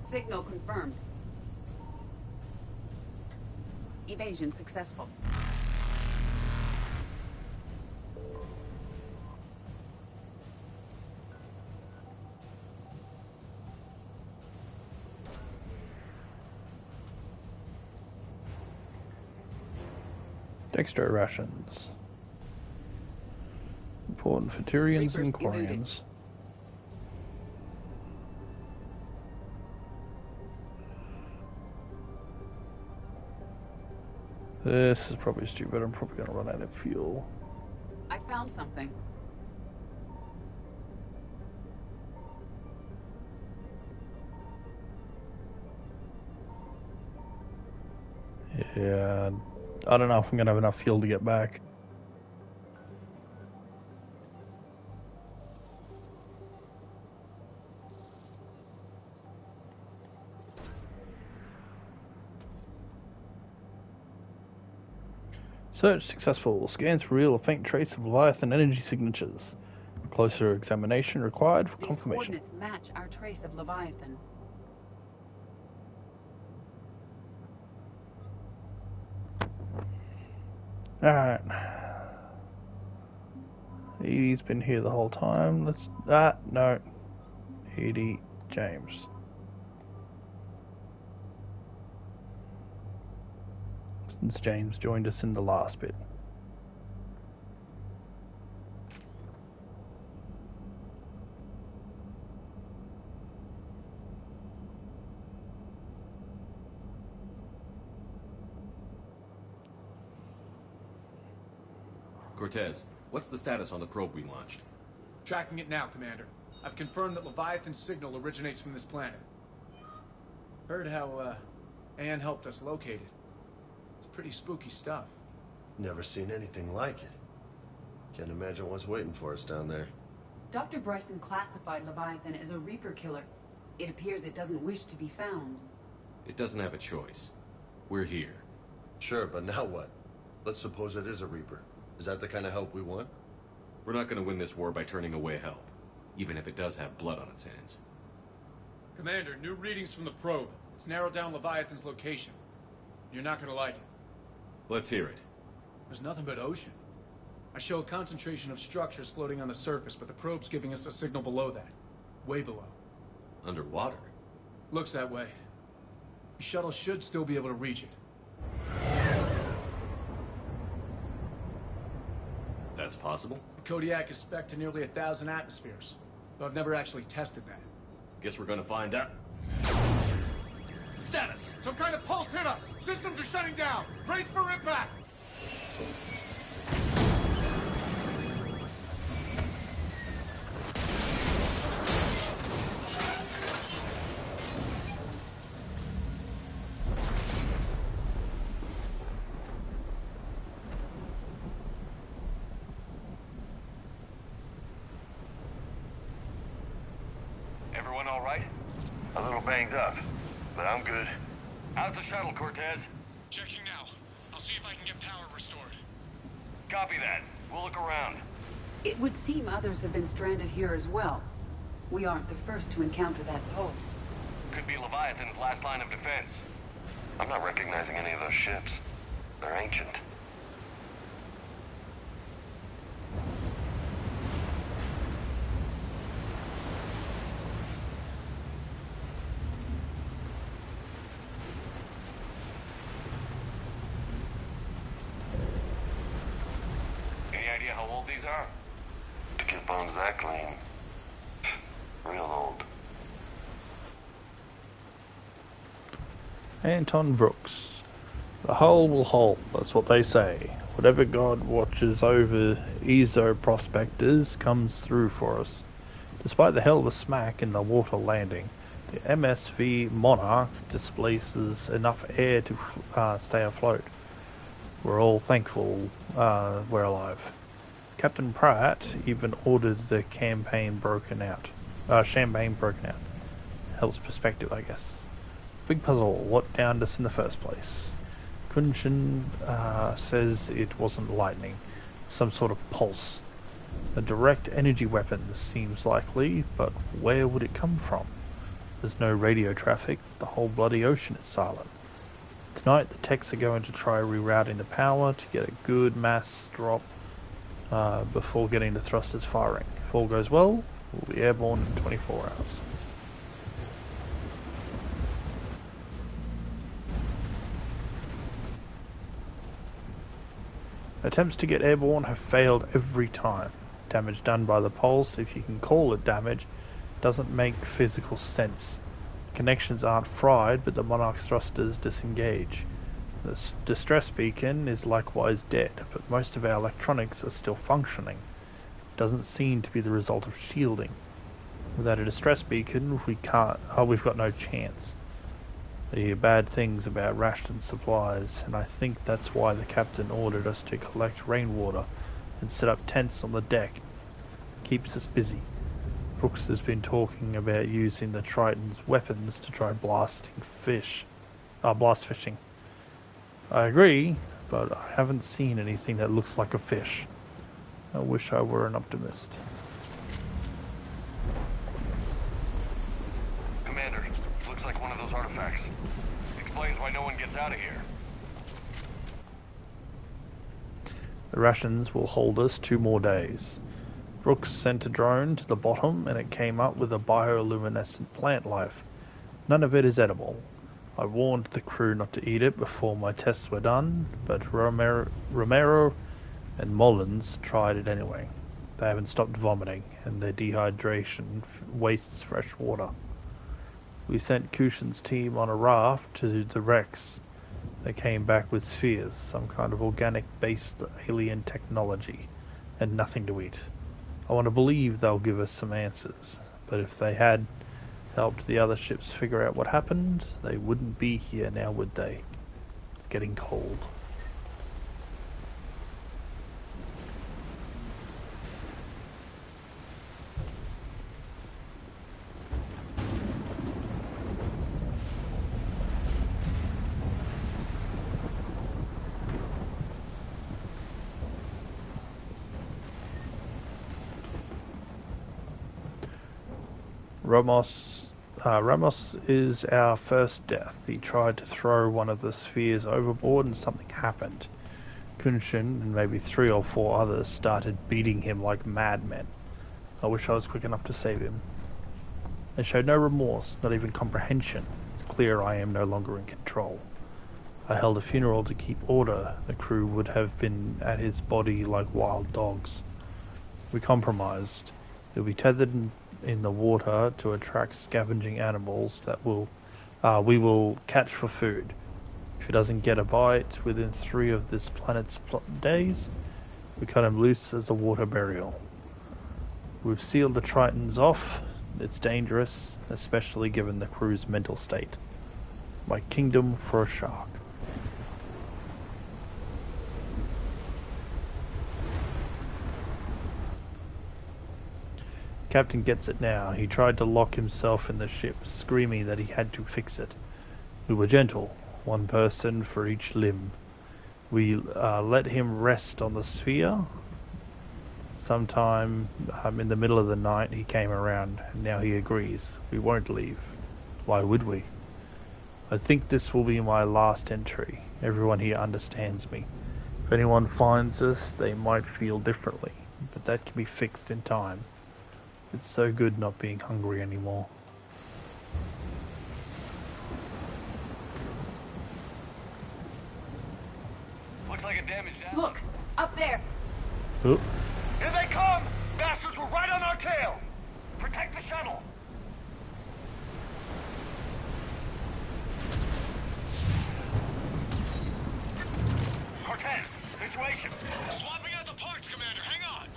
Signal confirmed. Evasion successful. Dextro rations. Important for Tyrians and Reapers eluded. Quarians. This is probably stupid. I'm probably going to run out of fuel. I found something. Yeah, I don't know if I'm going to have enough fuel to get back. Search successful. Scans reveal a faint trace of Leviathan energy signatures. Closer examination required for These confirmation. coordinates match our trace of Leviathan. Alright. Edie's been here the whole time. Let's... no. Edie James. Since James joined us in the last bit. Cortez, what's the status on the probe we launched? Tracking it now, Commander. I've confirmed that Leviathan's signal originates from this planet. Heard how, Anne helped us locate it. It's pretty spooky stuff. Never seen anything like it. Can't imagine what's waiting for us down there. Dr. Bryson classified Leviathan as a Reaper killer. It appears it doesn't wish to be found. It doesn't have a choice. We're here. Sure, but now what? Let's suppose it is a Reaper. Is that the kind of help we want? We're not going to win this war by turning away help, even if it does have blood on its hands. Commander, new readings from the probe. It's narrowed down Leviathan's location. You're not gonna like it. Let's hear it. There's nothing but ocean. I show a concentration of structures floating on the surface, but the probe's giving us a signal below that. Way below. Underwater? Looks that way. The shuttle should still be able to reach it. That's possible? The Kodiak is spec'd to nearly 1,000 atmospheres, though I've never actually tested that. Guess we're gonna find out. Status! Some kind of pulse hit us! Systems are shutting down! Brace for impact! Everyone all right? A little banged up, but I'm good. How's the shuttle, Cortez? Checking now. I'll see if I can get power restored. Copy that. We'll look around. It would seem others have been stranded here as well. We aren't the first to encounter that pulse. Could be Leviathan's last line of defense. I'm not recognizing any of those ships. They're ancient. Any idea how old these are? To get bones that clean. Real old. Anton Brooks. The hull will hold, that's what they say. Whatever God watches over Ezo prospectors comes through for us. Despite the hell of a smack in the water landing, the MSV Monarch displaces enough air to stay afloat. We're all thankful we're alive. Captain Pratt even ordered the champagne broken out. Helps perspective, I guess. Big puzzle, what downed us in the first place? Kunshin says it wasn't lightning, some sort of pulse. A direct energy weapon seems likely, but where would it come from? There's no radio traffic, the whole bloody ocean is silent. Tonight the techs are going to try rerouting the power to get a good mass drop before getting the thrusters firing. If all goes well, we'll be airborne in 24 hours. Attempts to get airborne have failed every time. Damage done by the pulse, if you can call it damage, doesn't make physical sense. Connections aren't fried, but the Monarch's thrusters disengage. The distress beacon is likewise dead, but most of our electronics are still functioning. It doesn't seem to be the result of shielding. Without a distress beacon, we've got no chance. They hear bad things about rationed supplies, and I think that's why the captain ordered us to collect rainwater and set up tents on the deck. Keeps us busy. Brooks has been talking about using the Triton's weapons to try blast fishing. I agree, but I haven't seen anything that looks like a fish. I wish I were an optimist. Commander, looks like one of those artifacts. Explains why no one gets out of here. The rations will hold us 2 more days. Brooks sent a drone to the bottom and it came up with a bioluminescent plant life. None of it is edible. I warned the crew not to eat it before my tests were done, but Romero and Mullins tried it anyway. They haven't stopped vomiting, and their dehydration wastes fresh water. We sent Kushin's team on a raft to the Rex. They came back with spheres, some kind of organic-based alien technology, and nothing to eat. I want to believe they'll give us some answers, but if they had helped the other ships figure out what happened, they wouldn't be here now, would they? It's getting cold. Ramos is our first death. He tried to throw one of the spheres overboard and something happened. Kunshin and maybe 3 or 4 others started beating him like madmen. I wish I was quick enough to save him. They showed no remorse, not even comprehension. It's clear I am no longer in control. I held a funeral to keep order. The crew would have been at his body like wild dogs. We compromised. He'll be tethered in the water to attract scavenging animals that we will catch for food. If he doesn't get a bite within 3 of this planet's days, we cut him loose as a water burial. We've sealed the Tritons off. It's dangerous, especially given the crew's mental state. My kingdom for a shark. Captain gets it now. He tried to lock himself in the ship, screaming that he had to fix it. We were gentle, 1 person for each limb. We let him rest on the sphere. Sometime in the middle of the night he came around, and now he agrees. We won't leave. Why would we? I think this will be my last entry. Everyone here understands me. If anyone finds us, they might feel differently, but that can be fixed in time. It's so good not being hungry anymore. Looks like a damaged alley. Look! Up there! Oh. Here they come! Bastards were right on our tail! Protect the shuttle! Cortez, situation! Swapping out the parts, Commander. Hang on!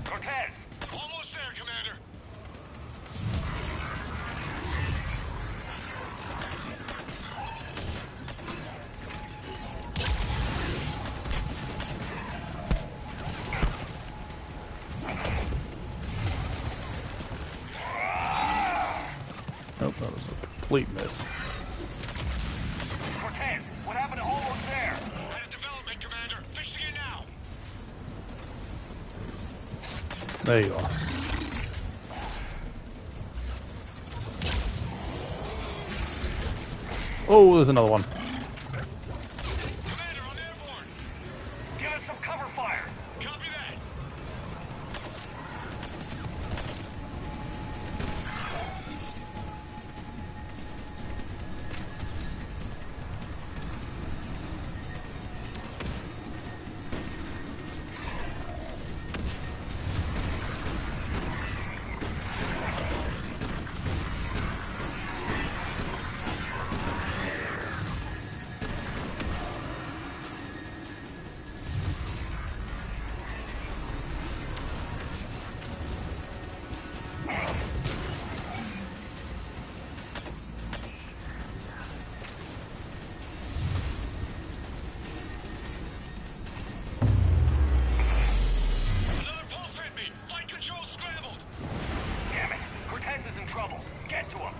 Cortez! Almost there, Commander. Nope, that was a complete miss. Cortez, what happened to almost there? Had a development, Commander. Fixing it now. There you are. Oh, there's another one. Give us some cover fire. Copy that. Another pulse hit me. Flight control scrambled. Damn it. Cortez is in trouble. Get to him.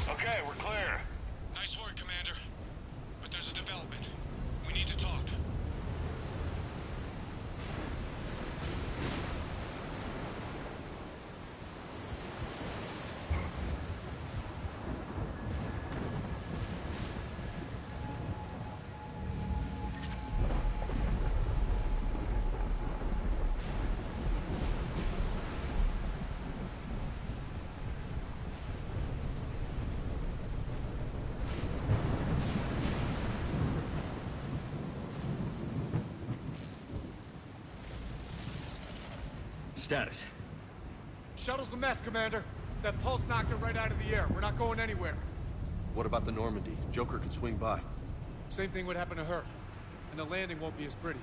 Okay, we're clear. Nice work, Commander. But there's a development. We need to talk. Status. Shuttle's a mess, Commander. That pulse knocked it right out of the air. We're not going anywhere. What about the Normandy? Joker could swing by. Same thing would happen to her. And the landing won't be as pretty.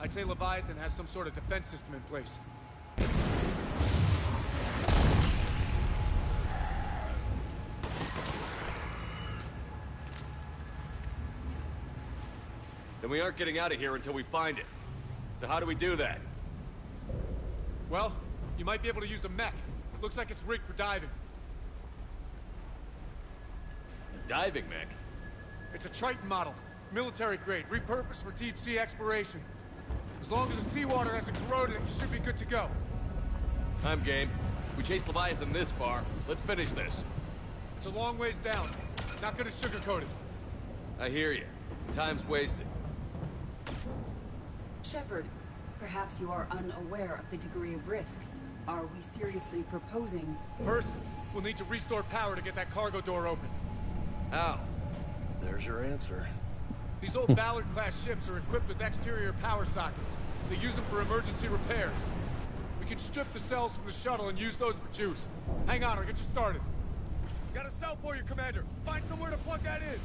I'd say Leviathan has some sort of defense system in place. Then we aren't getting out of here until we find it. So how do we do that? Well, you might be able to use a mech. Looks like it's rigged for diving. Diving mech? It's a Triton model. Military grade, repurposed for deep sea exploration. As long as the seawater hasn't corroded it, you should be good to go. I'm game. We chased Leviathan this far. Let's finish this. It's a long ways down. Not gonna sugarcoat it. I hear you. Time's wasted. Shepard, perhaps you are unaware of the degree of risk. Are we seriously proposing... First, we'll need to restore power to get that cargo door open. How? There's your answer. These old Ballard-class ships are equipped with exterior power sockets. They use them for emergency repairs. We can strip the cells from the shuttle and use those for juice. Hang on, I'll get you started. Got a cell for you, Commander. Find somewhere to plug that in.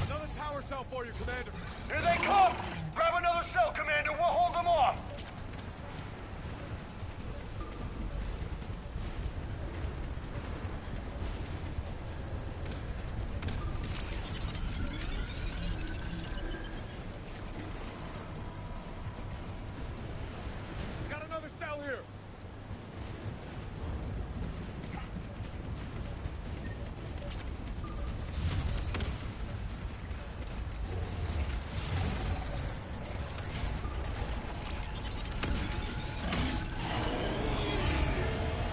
Another power cell for you, Commander. Here they come! Grab another cell, Commander. We'll hold them off. Got another cell here.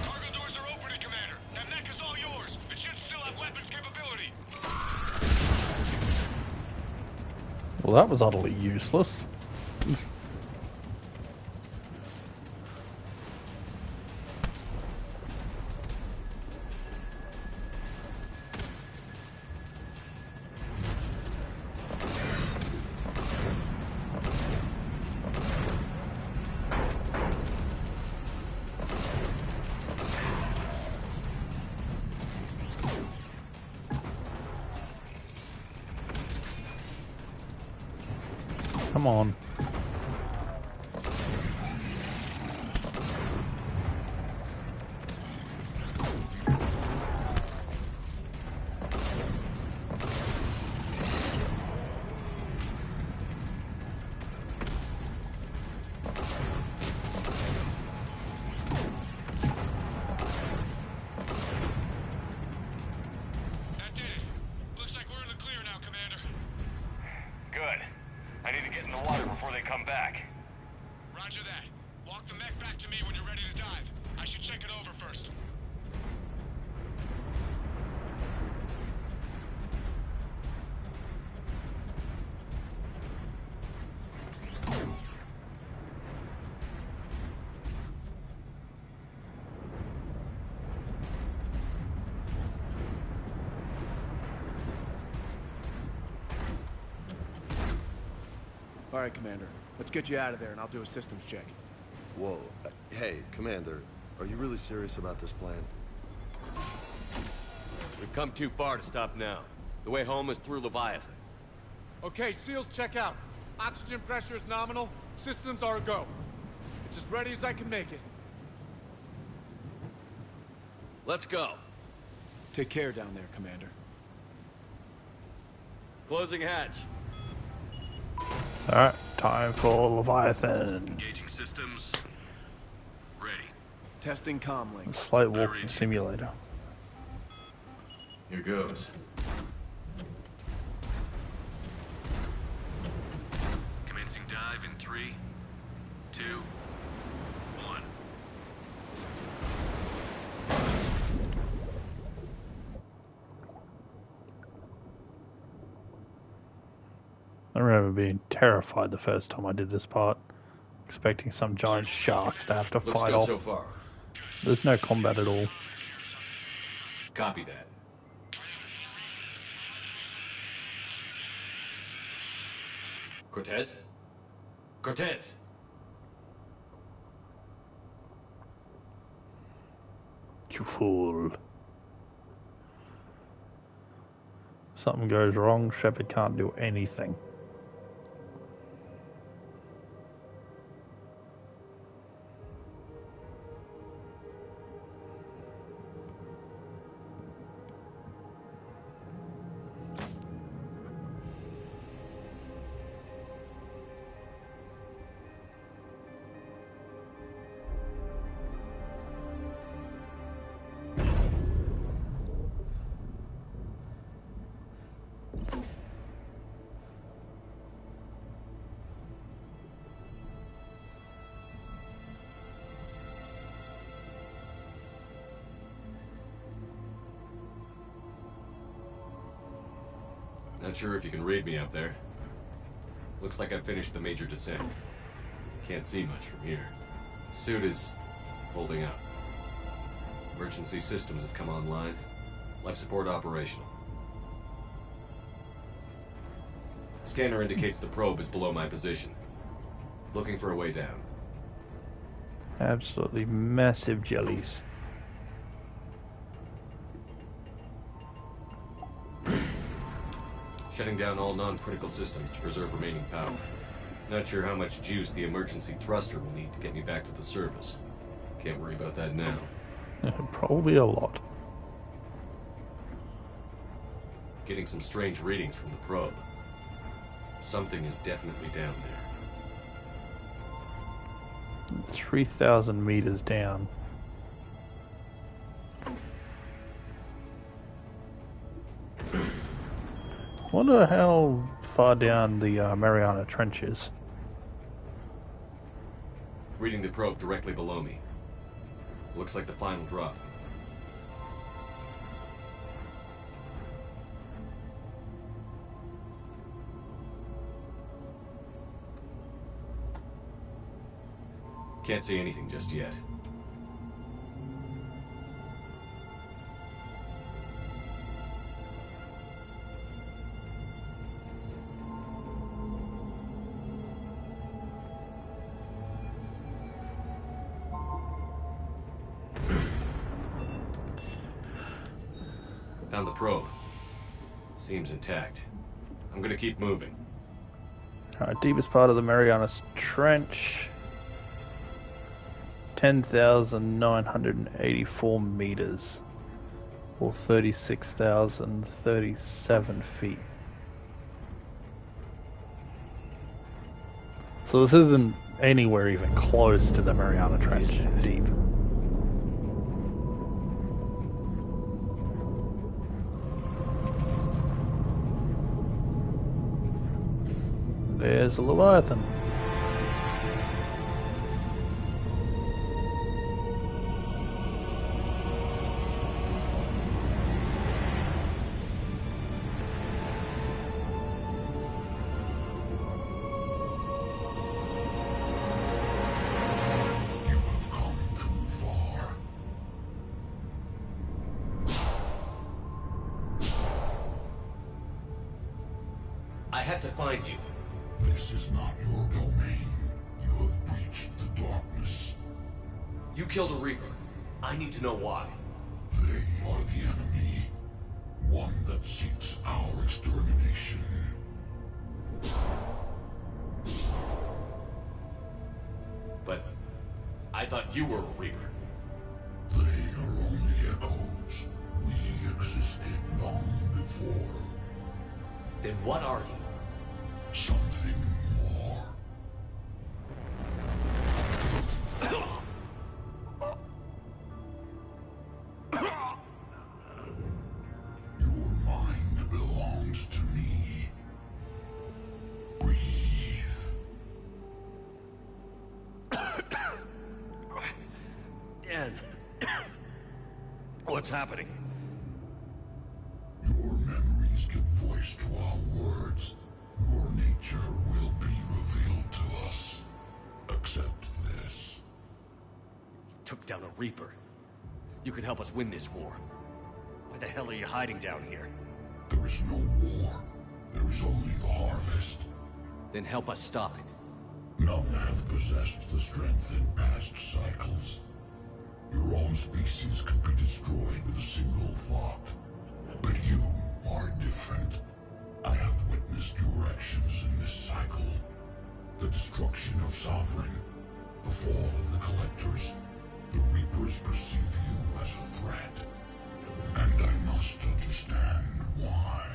Cargo doors are opening, Commander. That mech is all yours. It should still have weapons capability. Well, that was utterly useless. Come on. water before they come back. Roger that. Walk the mech back to me when you're ready to dive. I should check it over first. All right, Commander. Let's get you out of there, and I'll do a systems check. Whoa. Hey, Commander, are you really serious about this plan? We've come too far to stop now. The way home is through Leviathan. Okay, SEALs, check out. Oxygen pressure is nominal. Systems are a go. It's as ready as I can make it. Let's go. Take care down there, Commander. Closing hatch. Alright, time for Leviathan. Engaging systems. Ready. Testing comlink. Slight walking simulator. Here goes. Commencing dive in 3, 2, 1. I remember being terrified the first time I did this part, expecting some giant sharks to have to Looks fight good off. so far. There's no combat at all. Copy that. Cortez? Cortez! You fool. Something goes wrong, Shepard can't do anything. Not sure if you can read me up there. Looks like I finished the major descent. Can't see much from here. Suit is holding up. Emergency systems have come online. Life support operational. Scanner indicates the probe is below my position. Looking for a way down. Absolutely massive jellies. Shutting down all non-critical systems to preserve remaining power. Not sure how much juice the emergency thruster will need to get me back to the surface. Can't worry about that now. Probably a lot. Getting some strange readings from the probe. Something is definitely down there. 3,000 meters down. Wonder how far down the Mariana Trench is. Reading the probe directly below me. Looks like the final drop. Can't see anything just yet. Found the probe. Seems intact. I'm gonna keep moving. Alright, deepest part of the Marianas Trench. 10,984 meters. Or 36,037 feet. So this isn't anywhere even close to the Mariana Trench deep. There's a Leviathan. I had to find you. This is not your domain. You have breached the darkness. You killed a Reaper. I need to know why. They are the enemy. One that seeks our extermination. But I thought you were a Reaper. They are only echoes. We existed long before. Then what are you? Something more. Your mind belongs to me. Breathe. Dan. What's happening? Your memories give voice to our words. Your nature will be revealed to us. Accept this. You took down a Reaper. You could help us win this war. Why the hell are you hiding down here? There is no war. There is only the harvest. Then help us stop it. None have possessed the strength in past cycles. Your own species could be destroyed with a single thought. But you are different. I have witnessed your actions in this cycle. The destruction of Sovereign, the fall of the Collectors. The Reapers perceive you as a threat. And I must understand why.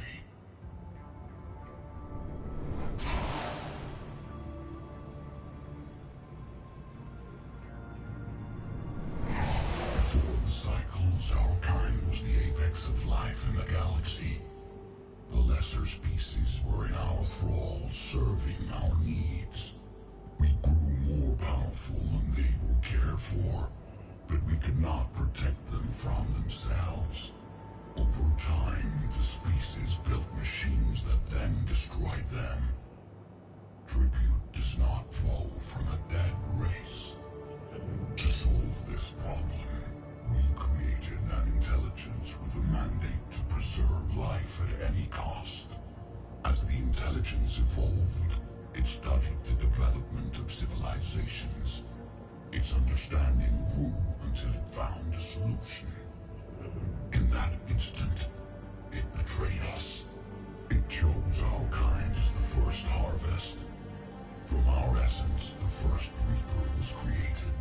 Before the cycles, our kind was the apex of life in the galaxy. The lesser species were in our thrall, serving our needs. We grew more powerful and they were cared for, but we could not protect them from themselves. Over time, the species built machines that then destroyed them. Tribute does not flow from a dead race. To solve this problem, we created an intelligence with a mandate to preserve life at any cost. As the intelligence evolved, it studied the development of civilizations. Its understanding grew until it found a solution. In that instant, it betrayed us. It chose our kind as the first harvest. From our essence, the first Reaper was created.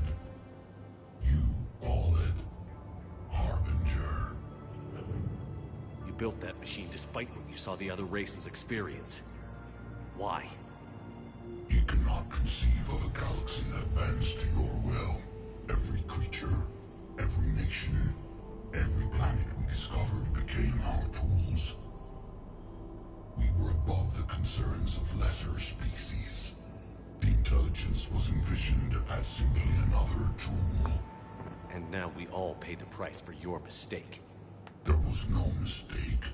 You call it Harbinger. You built that machine despite what you saw the other races experience. Why? You cannot conceive of a galaxy that bends to your will. Every creature, every nation, every planet we discovered became our tools. We were above the concerns of lesser species. The intelligence was envisioned as simply another tool. And now we all pay the price for your mistake. There was no mistake.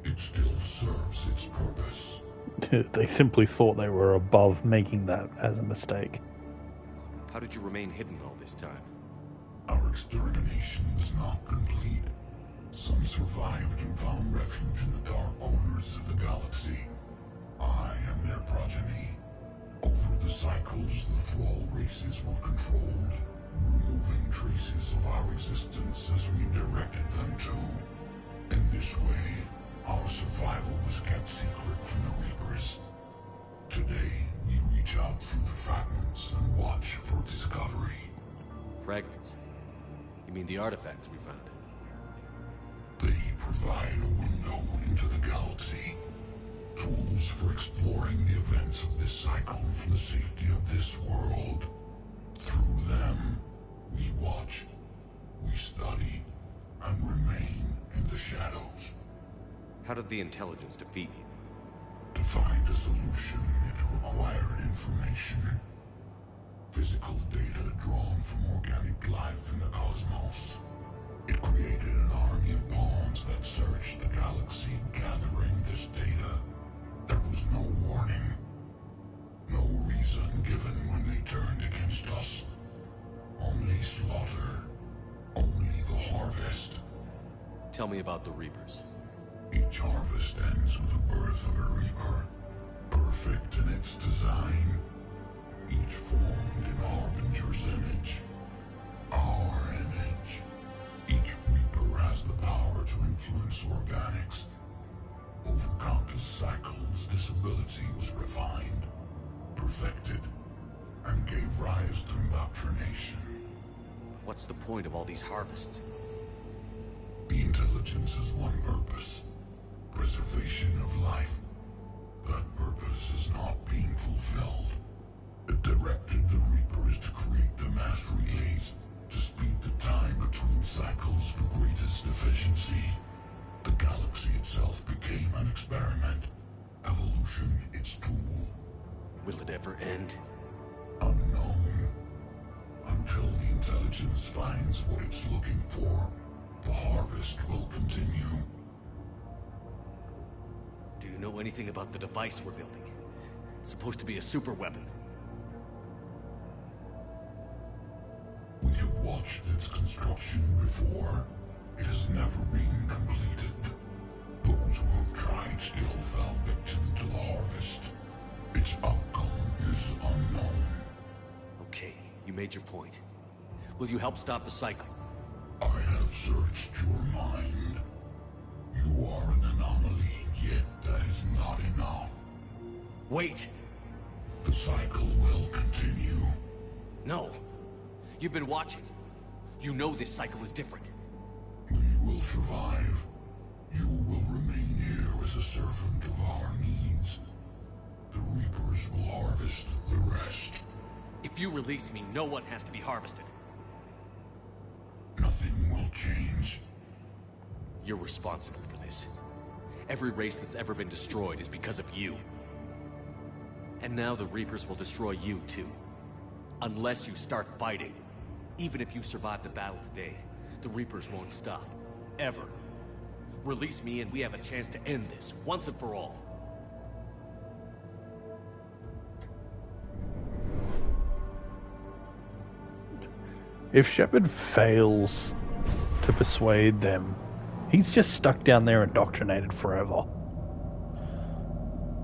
It still serves its purpose. They simply thought they were above making that as a mistake. How did you remain hidden all this time? Our extermination was not complete. Some survived and found refuge in the dark corners of the galaxy. I am their progeny. Over the cycles, the Thrall races were controlled, removing traces of our existence as we directed them to. In this way, our survival was kept secret from the Reapers. Today, we reach out through the fragments and watch for discovery. Fragments? You mean the artifacts we found? They provide a window into the galaxy. Tools for exploring the events of this cycle for the safety of this world. Through them, we watch, we study, and remain in the shadows. How did the intelligence defeat you? To find a solution, it required information. Physical data drawn from organic life in the cosmos. It created an army of pawns that searched the galaxy gathering this data. There was no warning. No reason given when they turned against us. Only slaughter. Only the harvest. Tell me about the Reapers. Each harvest ends with the birth of a Reaper. Perfect in its design. Each formed in Harbinger's image. Our image. Each Reaper has the power to influence organics. Over countless cycles, this ability was refined, perfected, and gave rise to indoctrination. What's the point of all these harvests? The intelligence has one purpose. Preservation of life. That purpose is not being fulfilled. It directed the Reapers to create the mass relays to speed the time between cycles for greatest efficiency. The galaxy itself became an experiment. Evolution its tool. Will it ever end? Unknown. Until the intelligence finds what it's looking for, the harvest will continue. Do you know anything about the device we're building? It's supposed to be a super weapon. We have watched its construction before. It has never been completed. Those who have tried still fell victim to the harvest. Its outcome is unknown. Okay, you made your point. Will you help stop the cycle? I have searched your mind. You are an anomaly, yet that is not enough. Wait! The cycle will continue. No! You've been watching. You know this cycle is different. We will survive. You will remain here as a servant of our needs. The Reapers will harvest the rest. If you release me, no one has to be harvested. Nothing will change. You're responsible for this. Every race that's ever been destroyed is because of you. And now the Reapers will destroy you too. Unless you start fighting. Even if you survive the battle today, the Reapers won't stop. Ever. Release me and we have a chance to end this, once and for all. If Shepard fails to persuade them, he's just stuck down there indoctrinated forever.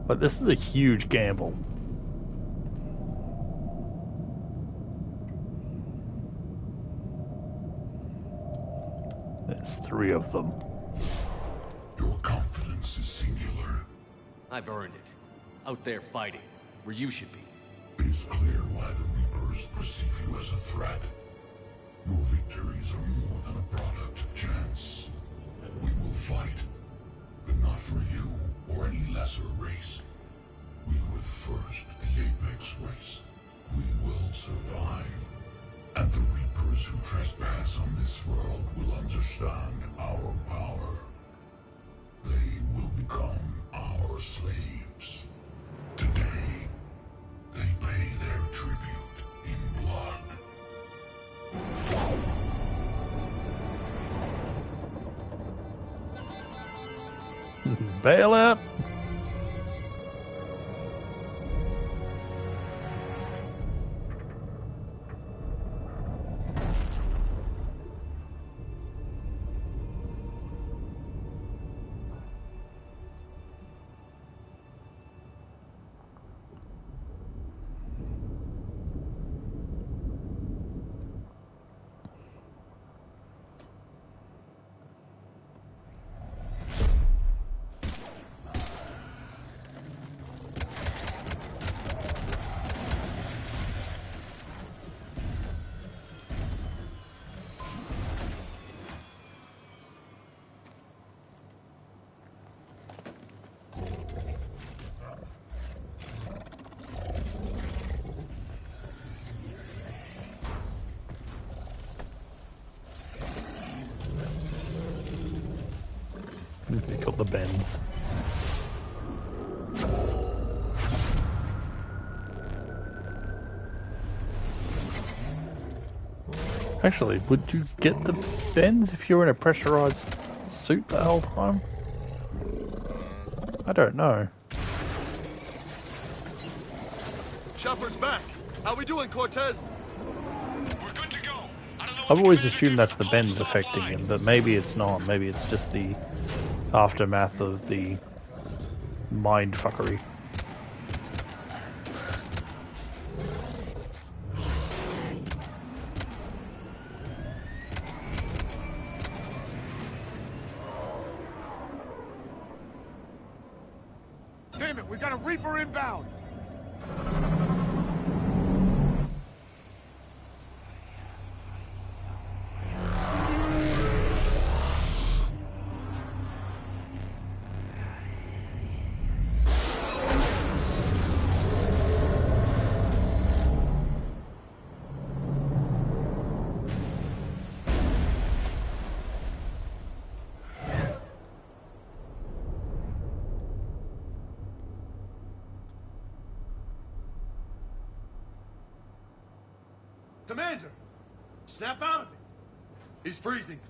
But this is a huge gamble. There's 3 of them. Your confidence is singular. I've earned it. Out there fighting, where you should be. It is clear why the Reapers perceive you as a threat. Your victories are more than a product of chance. We will fight, but not for you or any lesser race. We were the first, the Apex race. We will survive. And the Reapers who trespass on this world will understand our power. They will become our slaves. Today, they pay their tribute in blood. Bail out. Pick up the bends. Actually, would you get the bends if you're in a pressurized suit the whole time? I don't know. Shepard's back. How we doing, Cortez? We're good to go. I don't know I've always assumed that's the bends affecting him, but maybe it's not. Maybe it's just the aftermath of the mind fuckery. Damn it, we got a Reaper inbound! Commander! Snap out of it! He's freezing.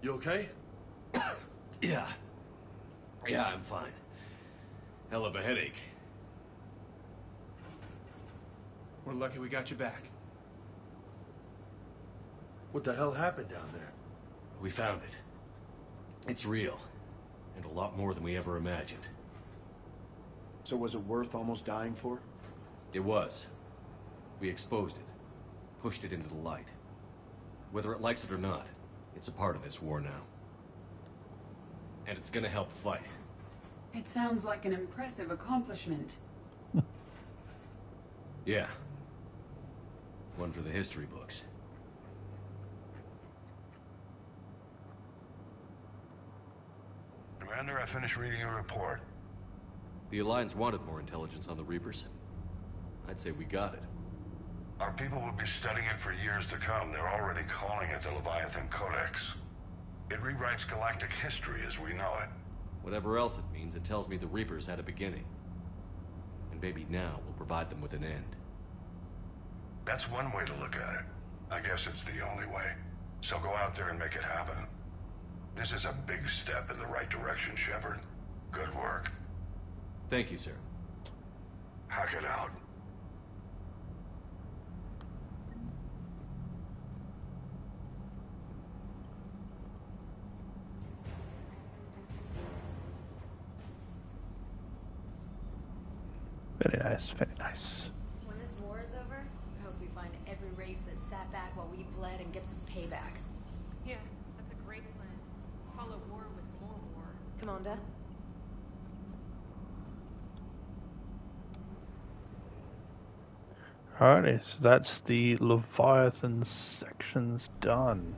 You okay? Yeah. Yeah, I'm fine. Hell of a headache. We're lucky we got you back. What the hell happened down there? We found it. It's real. And a lot more than we ever imagined. So was it worth almost dying for? It was. We exposed it. Pushed it into the light. Whether it likes it or not, it's a part of this war now. And it's gonna help fight. It sounds like an impressive accomplishment. Yeah. One for the history books. Commander, I finished reading your report. The Alliance wanted more intelligence on the Reapers. I'd say we got it. Our people will be studying it for years to come. They're already calling it the Leviathan Codex. It rewrites galactic history as we know it. Whatever else it means, it tells me the Reapers had a beginning. And maybe now we'll provide them with an end. That's one way to look at it. I guess it's the only way. So go out there and make it happen. This is a big step in the right direction, Shepard. Good work. Thank you, sir. Hack it out. Very nice, very nice. When this war is over, I hope we find every race that sat back while we bled and get some payback. Yeah, that's a great plan. Follow war with more war. Commander? Alrighty, so that's the Leviathan sections done.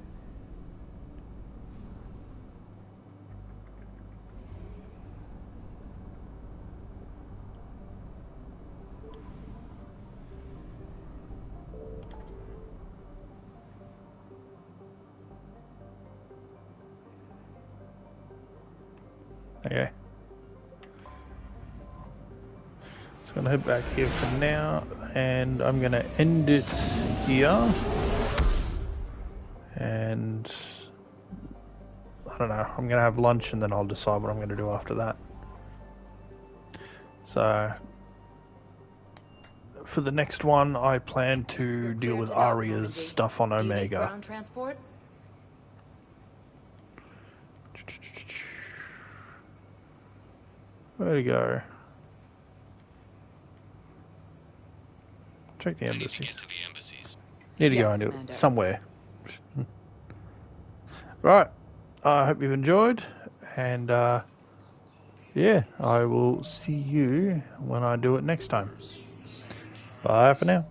Okay. So I'm gonna head back here for now, and I'm gonna end it here. And I don't know, I'm gonna have lunch and then I'll decide what I'm gonna do after that. So for the next one, I plan to deal with Aria's stuff on Omega. Ground transport? Where to go? Check the embassy. Need to go and do it somewhere. Right. I hope you've enjoyed, and yeah, I will see you when I do it next time. Bye for now.